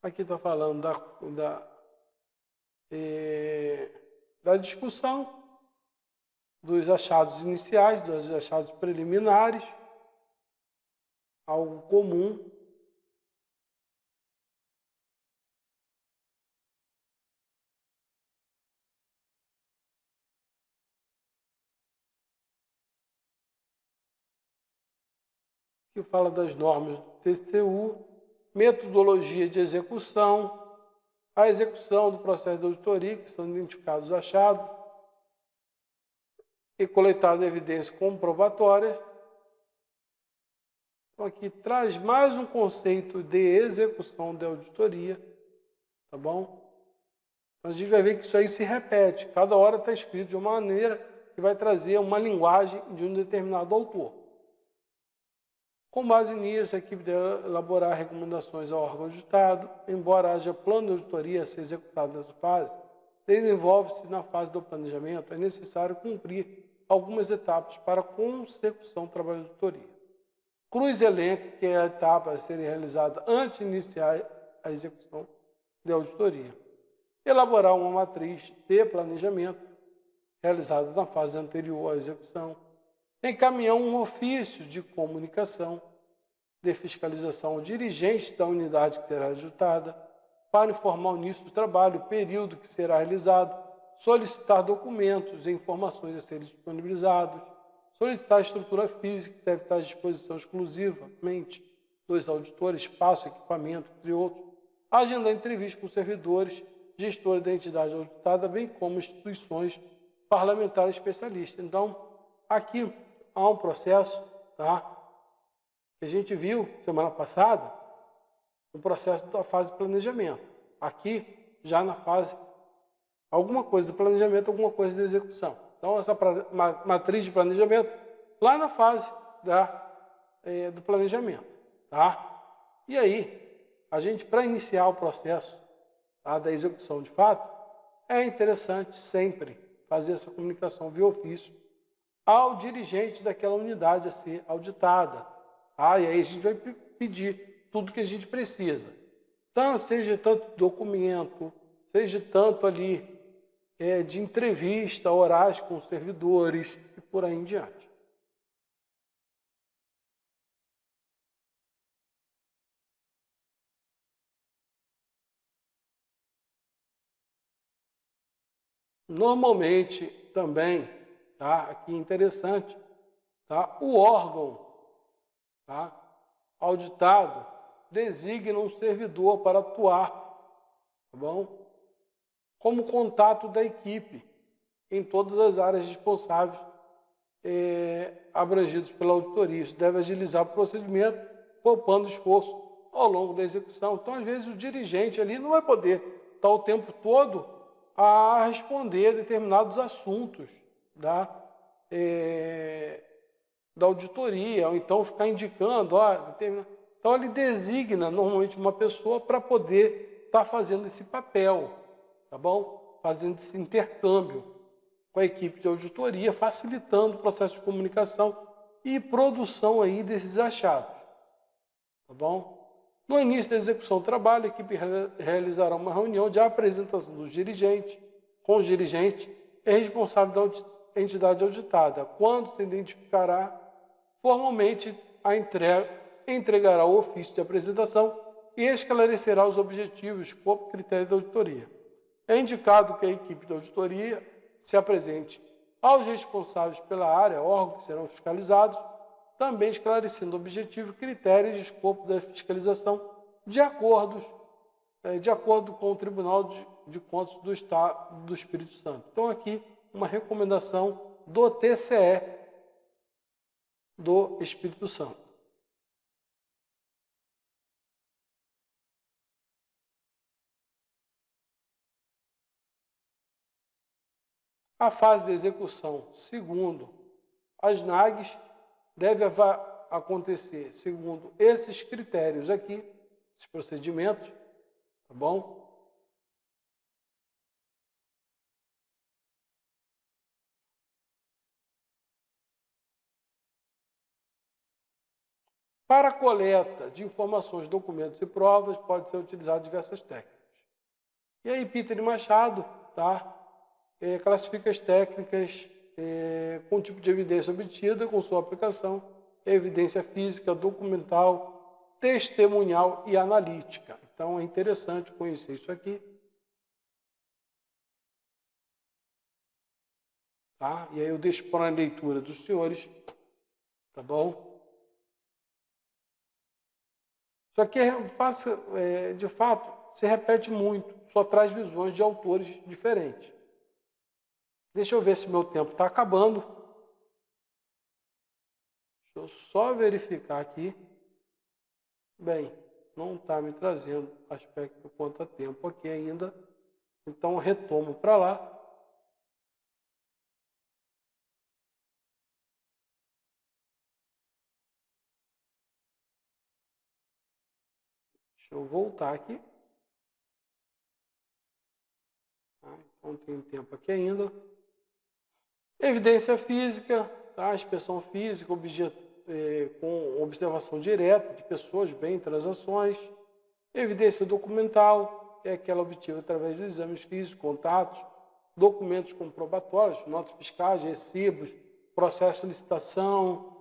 Aqui está falando da discussão, dos achados iniciais, dos achados preliminares, algo comum. Que fala das normas do TCU, metodologia de execução, a execução do processo de auditoria, que são identificados os achados e coletadas evidências comprobatórias. Então, aqui traz mais um conceito de execução de auditoria, tá bom? Então, a gente vai ver que isso aí se repete, cada hora está escrito de uma maneira que vai trazer uma linguagem de um determinado autor. Com base nisso, a equipe deve elaborar recomendações ao órgão auditado, embora haja plano de auditoria a ser executado nessa fase, desenvolve-se na fase do planejamento, é necessário cumprir algumas etapas para a consecução do trabalho de auditoria. Cruz elenco, que é a etapa a ser realizada antes de iniciar a execução da auditoria. Elaborar uma matriz de planejamento, realizada na fase anterior à execução. Encaminhar um ofício de comunicação de fiscalização ao dirigente da unidade que será auditada, para informar o início do trabalho, o período que será realizado, solicitar documentos e informações a serem disponibilizados, solicitar a estrutura física, que deve estar à disposição exclusivamente dos auditores, espaço, equipamento, entre outros, agendar entrevistas com servidores, gestores da entidade auditada, bem como instituições parlamentares especialistas. Então, aqui há um processo, tá, que a gente viu semana passada, um processo da fase de planejamento. Aqui, já na fase, alguma coisa de planejamento, alguma coisa de execução. Então, essa matriz de planejamento, lá na fase do planejamento. Tá? E aí, a gente, para iniciar o processo, tá, da execução de fato, é interessante sempre fazer essa comunicação via ofício ao dirigente daquela unidade a ser auditada. Tá? E aí a gente vai pedir tudo que a gente precisa. Então, seja tanto documento, seja tanto ali de entrevista, orais com os servidores e por aí em diante. Normalmente, também, tá, aqui interessante, tá, o órgão, tá, auditado designa um servidor para atuar, tá bom? Como contato da equipe em todas as áreas responsáveis abrangidas pela auditoria. Isso deve agilizar o procedimento, poupando esforço ao longo da execução. Então, às vezes, o dirigente ali não vai poder estar o tempo todo a responder determinados assuntos da auditoria, ou então ficar indicando, então ele designa normalmente uma pessoa para poder estar fazendo esse papel, tá bom? Fazendo esse intercâmbio com a equipe de auditoria, facilitando o processo de comunicação e produção aí desses achados, tá bom? No início da execução do trabalho, a equipe realizará uma reunião de apresentação dos dirigentes, com o dirigente e responsável da entidade auditada, quando se identificará formalmente entregará o ofício de apresentação e esclarecerá os objetivos, escopo e critérios da auditoria. É indicado que a equipe de auditoria se apresente aos responsáveis pela área, órgãos que serão fiscalizados, também esclarecendo o objetivo, critérios e escopo da fiscalização de acordo com o Tribunal de Contas do Estado do Espírito Santo. Então, aqui, uma recomendação do TCE do Espírito Santo. A fase de execução, segundo as NAGs, deve acontecer segundo esses critérios aqui, esses procedimentos, tá bom? Para a coleta de informações, documentos e provas, pode ser utilizado diversas técnicas. E aí, Peter Machado, tá? Classifica as técnicas com o tipo de evidência obtida com sua aplicação, evidência física, documental, testemunhal e analítica. Então, é interessante conhecer isso aqui. Tá? E aí eu deixo para a leitura dos senhores, tá bom? Só que de fato, se repete muito, só traz visões de autores diferentes. Deixa eu ver se meu tempo está acabando. Deixa eu só verificar aqui. Bem, não está me trazendo aspecto quanto a tempo aqui ainda. Então, retomo para lá. Deixa eu voltar aqui. Então, tem tempo aqui ainda. Evidência física, tá? Inspeção física, com observação direta de pessoas, bens, transações. Evidência documental, é aquela obtida através dos exames físicos, contatos, documentos comprobatórios, notas fiscais, recibos, processo de licitação,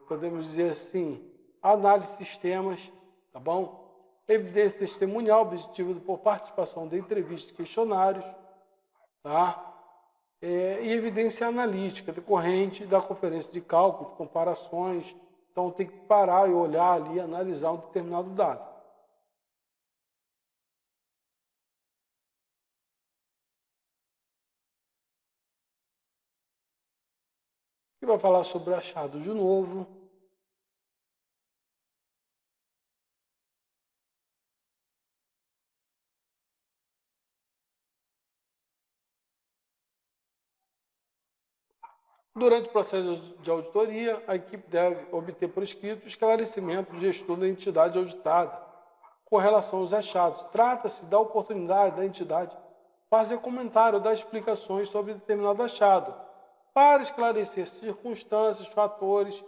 podemos dizer assim, análise de sistemas, tá bom? evidência testemunhal objetiva por participação de entrevistas e questionários, tá? E evidência analítica decorrente da conferência de cálculo, de comparações. Então, tem que parar e olhar ali, analisar um determinado dado. E vai falar sobre achado de novo. Durante o processo de auditoria, a equipe deve obter por escrito o esclarecimento do gestor da entidade auditada com relação aos achados. Trata-se da oportunidade da entidade fazer comentário, dar explicações sobre determinado achado, para esclarecer circunstâncias, fatores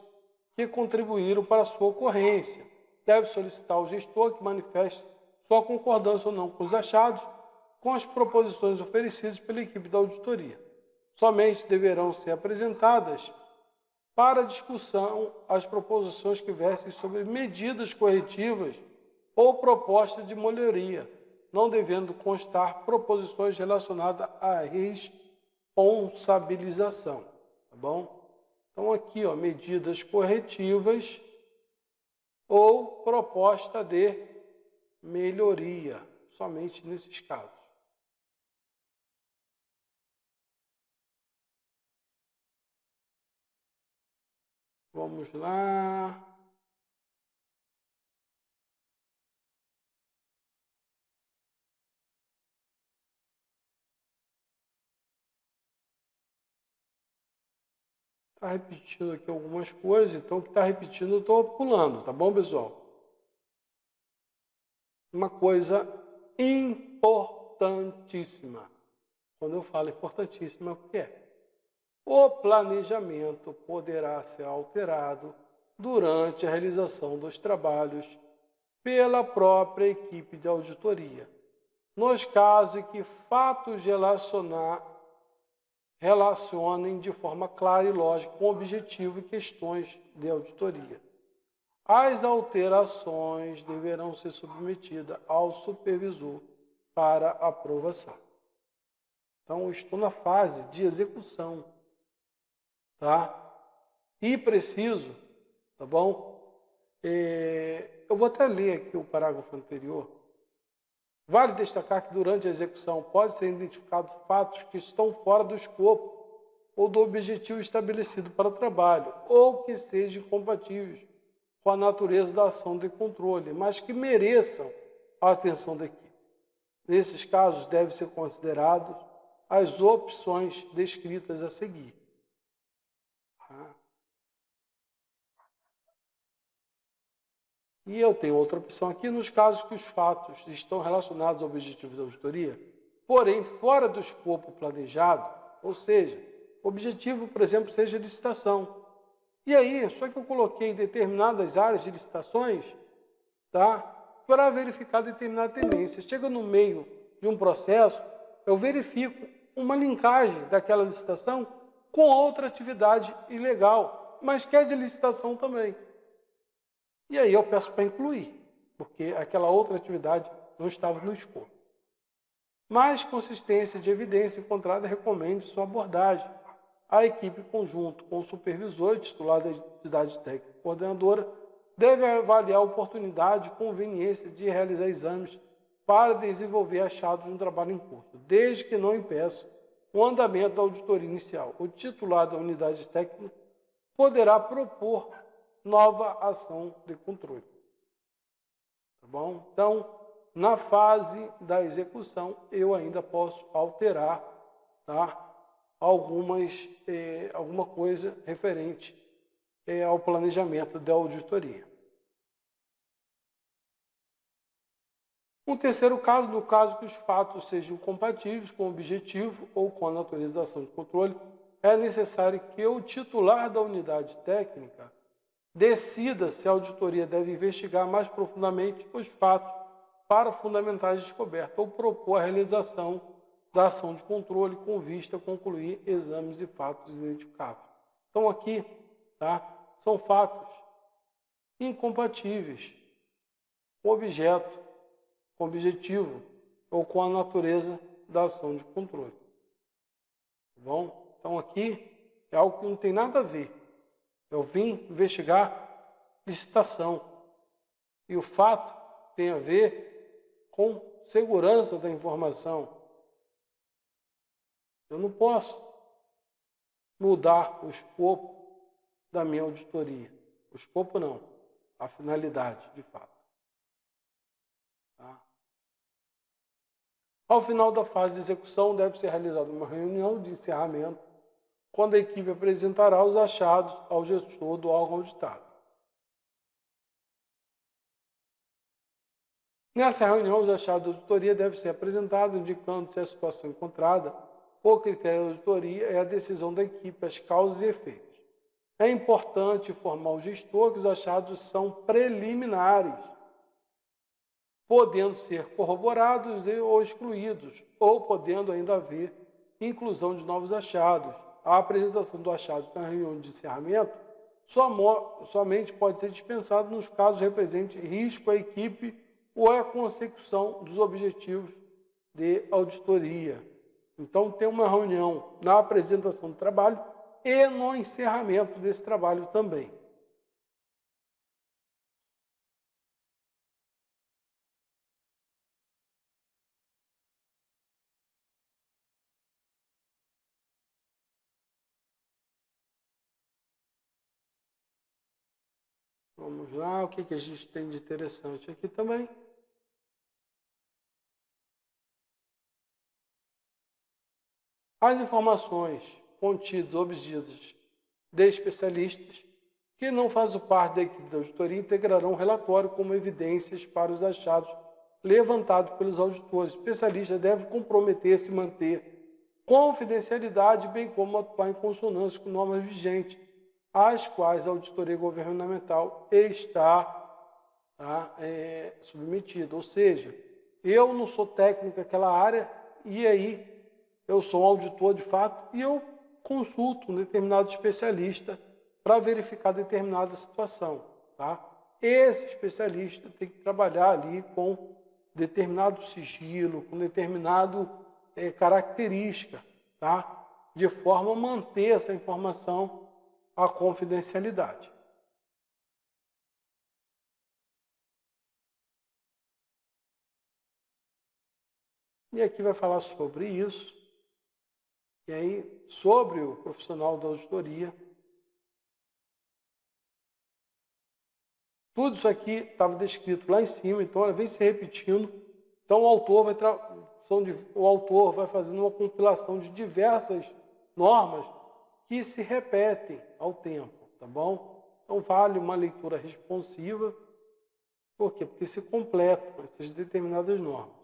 que contribuíram para a sua ocorrência. Deve solicitar ao gestor que manifeste sua concordância ou não com os achados, com as proposições oferecidas pela equipe da auditoria. Somente deverão ser apresentadas para discussão as proposições que versem sobre medidas corretivas ou propostas de melhoria, não devendo constar proposições relacionadas à responsabilização, tá bom? Então aqui, ó, medidas corretivas ou proposta de melhoria, somente nesses casos. Vamos lá. Está repetindo aqui algumas coisas, então o que está repetindo eu estou pulando, tá bom, pessoal? Uma coisa importantíssima. Quando eu falo importantíssima, o que é? O planejamento poderá ser alterado durante a realização dos trabalhos pela própria equipe de auditoria, nos casos em que fatos relacionem de forma clara e lógica com o objetivo e questões de auditoria. As alterações deverão ser submetidas ao supervisor para aprovação. Então, eu estou na fase de execução, tá? E preciso, tá bom? Eu vou até ler aqui o parágrafo anterior. Vale destacar que durante a execução pode ser identificado fatos que estão fora do escopo ou do objetivo estabelecido para o trabalho, ou que sejam incompatíveis com a natureza da ação de controle, mas que mereçam a atenção da equipe. Nesses casos, devem ser consideradas as opções descritas a seguir. E eu tenho outra opção aqui, nos casos que os fatos estão relacionados ao objetivo da auditoria, porém fora do escopo planejado, ou seja, o objetivo, por exemplo, seja licitação. E aí, só que eu coloquei determinadas áreas de licitações, tá? Para verificar determinada tendência. Chega no meio de um processo, eu verifico uma linkagem daquela licitação com outra atividade ilegal, mas que é de licitação também. E aí eu peço para incluir, porque aquela outra atividade não estava no escopo. Mais consistência de evidência encontrada recomende sua abordagem. A equipe conjunto com o supervisor, titular da entidade técnica coordenadora, deve avaliar a oportunidade e conveniência de realizar exames para desenvolver achados de um trabalho em curso, desde que não impeça o andamento da auditoria inicial. O titular da unidade técnica poderá propor nova ação de controle. Tá bom? Então, na fase da execução, eu ainda posso alterar, tá? Alguma coisa referente ao planejamento da auditoria. Um terceiro caso, no caso que os fatos sejam compatíveis com o objetivo ou com a natureza da ação de controle, é necessário que o titular da unidade técnica decida se a auditoria deve investigar mais profundamente os fatos para fundamentar a descoberta ou propor a realização da ação de controle com vista a concluir exames e fatos identificáveis. Então aqui, tá, são fatos incompatíveis com o objeto com o objetivo ou com a natureza da ação de controle. Tá bom? Então aqui é algo que não tem nada a ver. Eu vim investigar licitação. E o fato tem a ver com segurança da informação. Eu não posso mudar o escopo da minha auditoria. O escopo não, a finalidade, de fato. Tá? Ao final da fase de execução, deve ser realizada uma reunião de encerramento, quando a equipe apresentará os achados ao gestor do órgão auditado. Nessa reunião, os achados da auditoria devem ser apresentados, indicando se a situação encontrada, o critério da auditoria é a decisão da equipe, as causas e efeitos. É importante informar o gestor que os achados são preliminares, podendo ser corroborados ou excluídos, ou podendo ainda haver inclusão de novos achados. A apresentação dos achados na reunião de encerramento somente pode ser dispensada nos casos que representem risco à equipe ou à consecução dos objetivos de auditoria. Então, tem uma reunião na apresentação do trabalho e no encerramento desse trabalho também. Vamos lá, o que a gente tem de interessante aqui também? As informações contidas ou obtidas de especialistas que não fazem parte da equipe da auditoria integrarão o relatório como evidências para os achados levantados pelos auditores. O especialista deve comprometer-se e manter confidencialidade, bem como atuar em consonância com normas vigentes, às quais a auditoria governamental está submetida. Ou seja, eu não sou técnico daquela área e aí eu sou um auditor de fato e eu consulto um determinado especialista para verificar determinada situação. Tá? Esse especialista tem que trabalhar ali com determinado sigilo, com determinada característica, tá? De forma a manter essa informação a confidencialidade. E aqui vai falar sobre isso. E aí, sobre o profissional da auditoria. Tudo isso aqui estava descrito lá em cima, então ela vem se repetindo. Então o autor vai fazendo uma compilação de diversas normas que se repetem ao tempo, tá bom? Então vale uma leitura responsiva. Por quê? Porque se completam essas determinadas normas.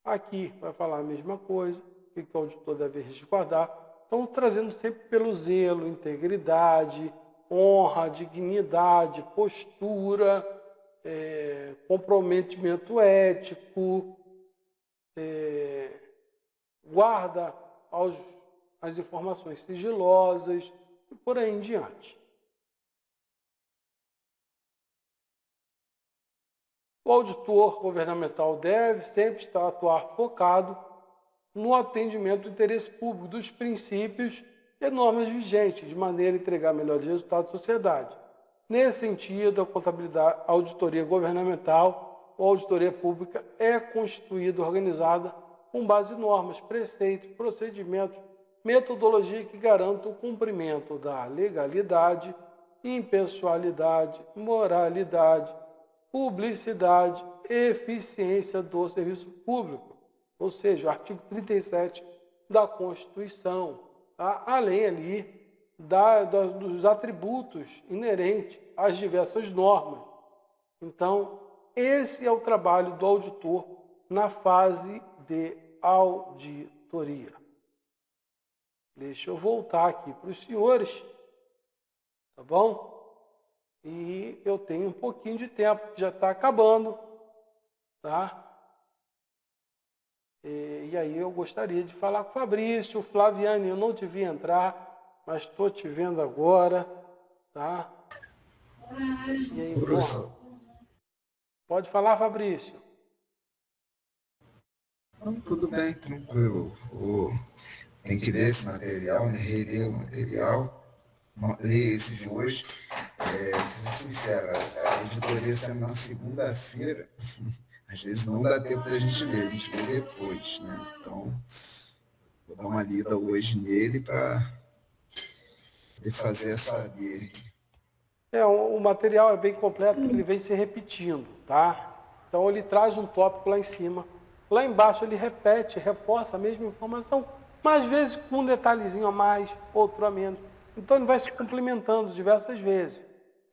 Aqui vai falar a mesma coisa, o que o auditor deve resguardar. Então, trazendo sempre pelo zelo, integridade, honra, dignidade, postura, comprometimento ético, guarda as informações sigilosas e por aí em diante. O auditor governamental deve sempre atuar focado no atendimento do interesse público, dos princípios e normas vigentes, de maneira a entregar melhores resultados à sociedade. Nesse sentido, a auditoria governamental ou auditoria pública é constituída, organizada com base em normas, preceitos, procedimentos, metodologia que garantam o cumprimento da legalidade, impessoalidade, moralidade, publicidade e eficiência do serviço público, ou seja, o artigo 37 da Constituição, tá? Além ali dos atributos inerentes às diversas normas. Então, esse é o trabalho do auditor na fase de auditoria. Deixa eu voltar aqui para os senhores, tá bom? E eu tenho um pouquinho de tempo, que já está acabando, tá? E aí eu gostaria de falar com o Fabrício, Flaviane, eu não te vi entrar, mas estou te vendo agora, tá? E aí, professor, Pode falar, Fabrício. Não, tudo bem, tranquilo. Tem que ler esse material, né? Reler o material. Ler esse de hoje. Ser sincero, a auditoria sendo na segunda-feira, às vezes não dá tempo da gente ler, a gente lê depois, né? Então, vou dar uma lida hoje nele para poder fazer essa ler. O material é bem completo porque ele vem se repetindo, tá? Então ele traz um tópico lá em cima, lá embaixo ele repete, reforça a mesma informação, mas às vezes com um detalhezinho a mais, outro a menos. Então ele vai se complementando diversas vezes.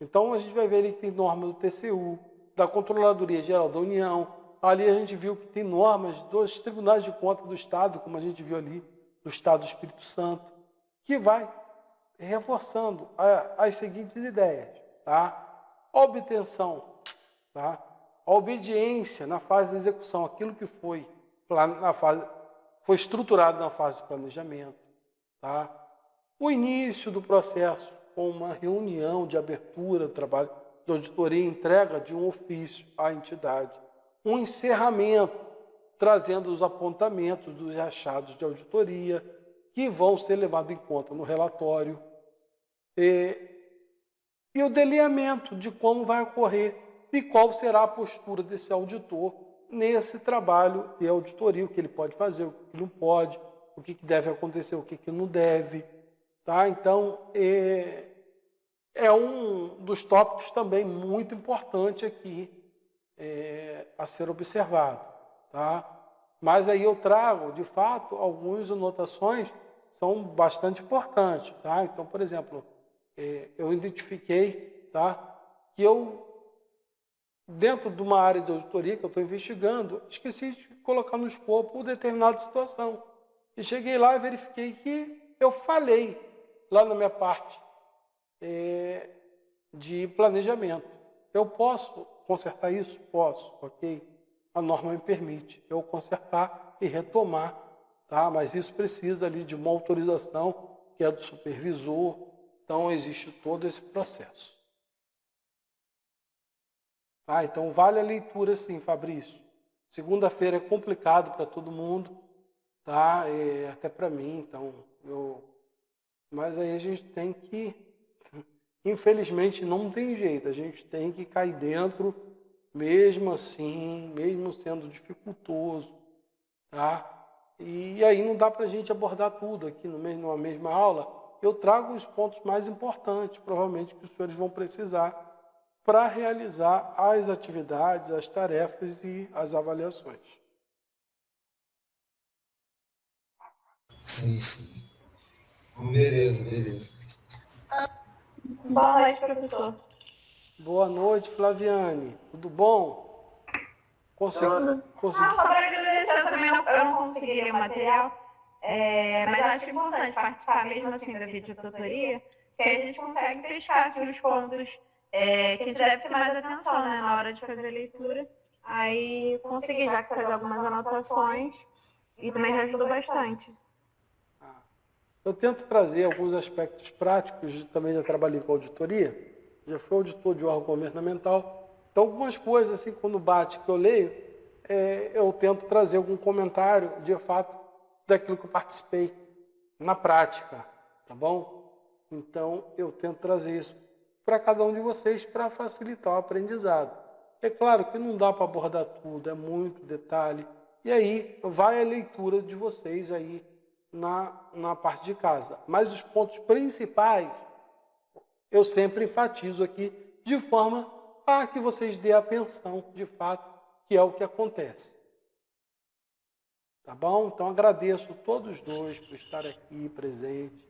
Então a gente vai ver ali que tem norma do TCU, da Controladoria Geral da União, ali a gente viu que tem normas dos Tribunais de Contas do Estado, como a gente viu ali, do Estado do Espírito Santo, que vai reforçando as seguintes ideias, tá? A obtenção, tá? A obediência na fase de execução, aquilo que foi estruturado na fase de planejamento, tá? O início do processo com uma reunião de abertura do trabalho de auditoria e entrega de um ofício à entidade. Um encerramento, trazendo os apontamentos dos achados de auditoria que vão ser levados em conta no relatório. E o delineamento de como vai ocorrer e qual será a postura desse auditor nesse trabalho de auditoria, o que ele pode fazer, o que não pode, o que deve acontecer, o que não deve. Tá? Então, é um dos tópicos também muito importante aqui a ser observado. Tá? Mas aí eu trago, de fato, algumas anotações são bastante importantes. Tá? Então, por exemplo, eu identifiquei, tá, que eu, dentro de uma área de auditoria que eu estou investigando, esqueci de colocar no escopo uma determinada situação. E cheguei lá e verifiquei que eu falhei lá na minha parte de planejamento. Eu posso consertar isso? Posso, ok? A norma me permite eu consertar e retomar, tá? Mas isso precisa ali de uma autorização que é do supervisor. Então, existe todo esse processo. Ah, então, vale a leitura sim, Fabrício. Segunda-feira é complicado para todo mundo, tá? Até para mim, então, mas aí a gente tem que, infelizmente, não tem jeito, a gente tem que cair dentro, mesmo assim, mesmo sendo dificultoso, tá? E aí não dá para a gente abordar tudo aqui numa mesma aula. Eu trago os pontos mais importantes, provavelmente, que os senhores vão precisar para realizar as atividades, as tarefas e as avaliações. Sim, sim. Beleza. Boa noite, professor. Boa noite, Flaviane. Tudo bom? Consegui. Só para agradecer, eu não consegui ler o material, mas acho importante participar mesmo assim da videotutoria, que a gente consegue pescar assim, os pontos que a gente deve ter mais atenção, né, na hora de fazer a leitura. Aí consegui já fazer algumas anotações e também já ajudou bastante. Eu tento trazer alguns aspectos práticos, também já trabalhei com auditoria, já fui auditor de órgão governamental, então algumas coisas assim, quando bate que eu leio, eu tento trazer algum comentário, de fato, daquilo que eu participei na prática, tá bom? Então, eu tento trazer isso para cada um de vocês para facilitar o aprendizado. É claro que não dá para abordar tudo, é muito detalhe, e aí vai a leitura de vocês aí na parte de casa. Mas os pontos principais, eu sempre enfatizo aqui, de forma a que vocês dêem atenção, de fato, que é o que acontece. Tá bom? Então, agradeço todos os dois por estar aqui presente.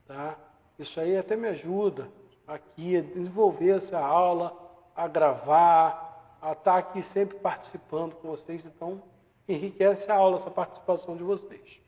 Tá? Isso aí até me ajuda aqui a desenvolver essa aula, a gravar, a estar aqui sempre participando com vocês. Então, enriquece a aula, essa participação de vocês.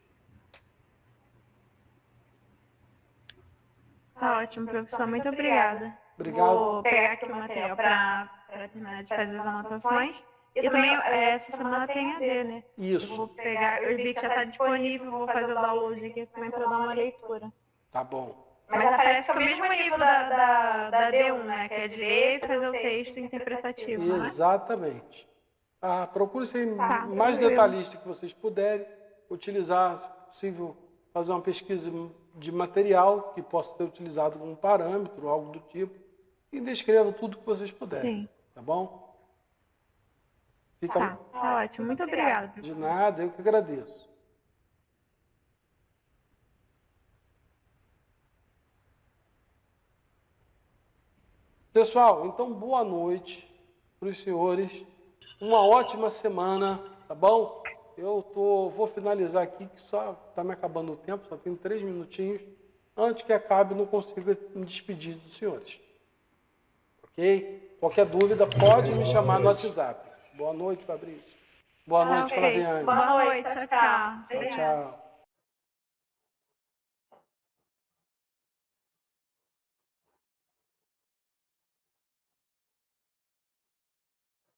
Tá ótimo, professor. Muito obrigada. Obrigado. Vou pegar aqui o material para terminar de fazer as anotações. E também, essa semana tem AD, né? Isso. Eu vou pegar, eu vi que já está disponível, vou fazer o download aqui também para dar uma leitura. Tá bom. Mas aparece que é o mesmo nível da D1, né? Que é de ler e fazer o texto interpretativo, né? Exatamente. Procure ser Tá, mais tranquilo. detalhista que vocês puderem, utilizar, se possível, fazer uma pesquisa de material que possa ser utilizado como parâmetro, algo do tipo, e descreva tudo que vocês puderem. Sim. Tá bom? Tá ótimo. Muito obrigada, De professor. nada, eu que agradeço. Pessoal, então boa noite para os senhores. Uma ótima semana, tá bom? Vou finalizar aqui, que só está me acabando o tempo, só tem 3 minutinhos. Antes que acabe, não consigo me despedir dos senhores. Ok? Qualquer dúvida, pode me chamar no WhatsApp. Boa noite, Fabrício. Boa noite, Ok. Flaviane. Boa noite. Tchau, tchau. Tchau, tchau.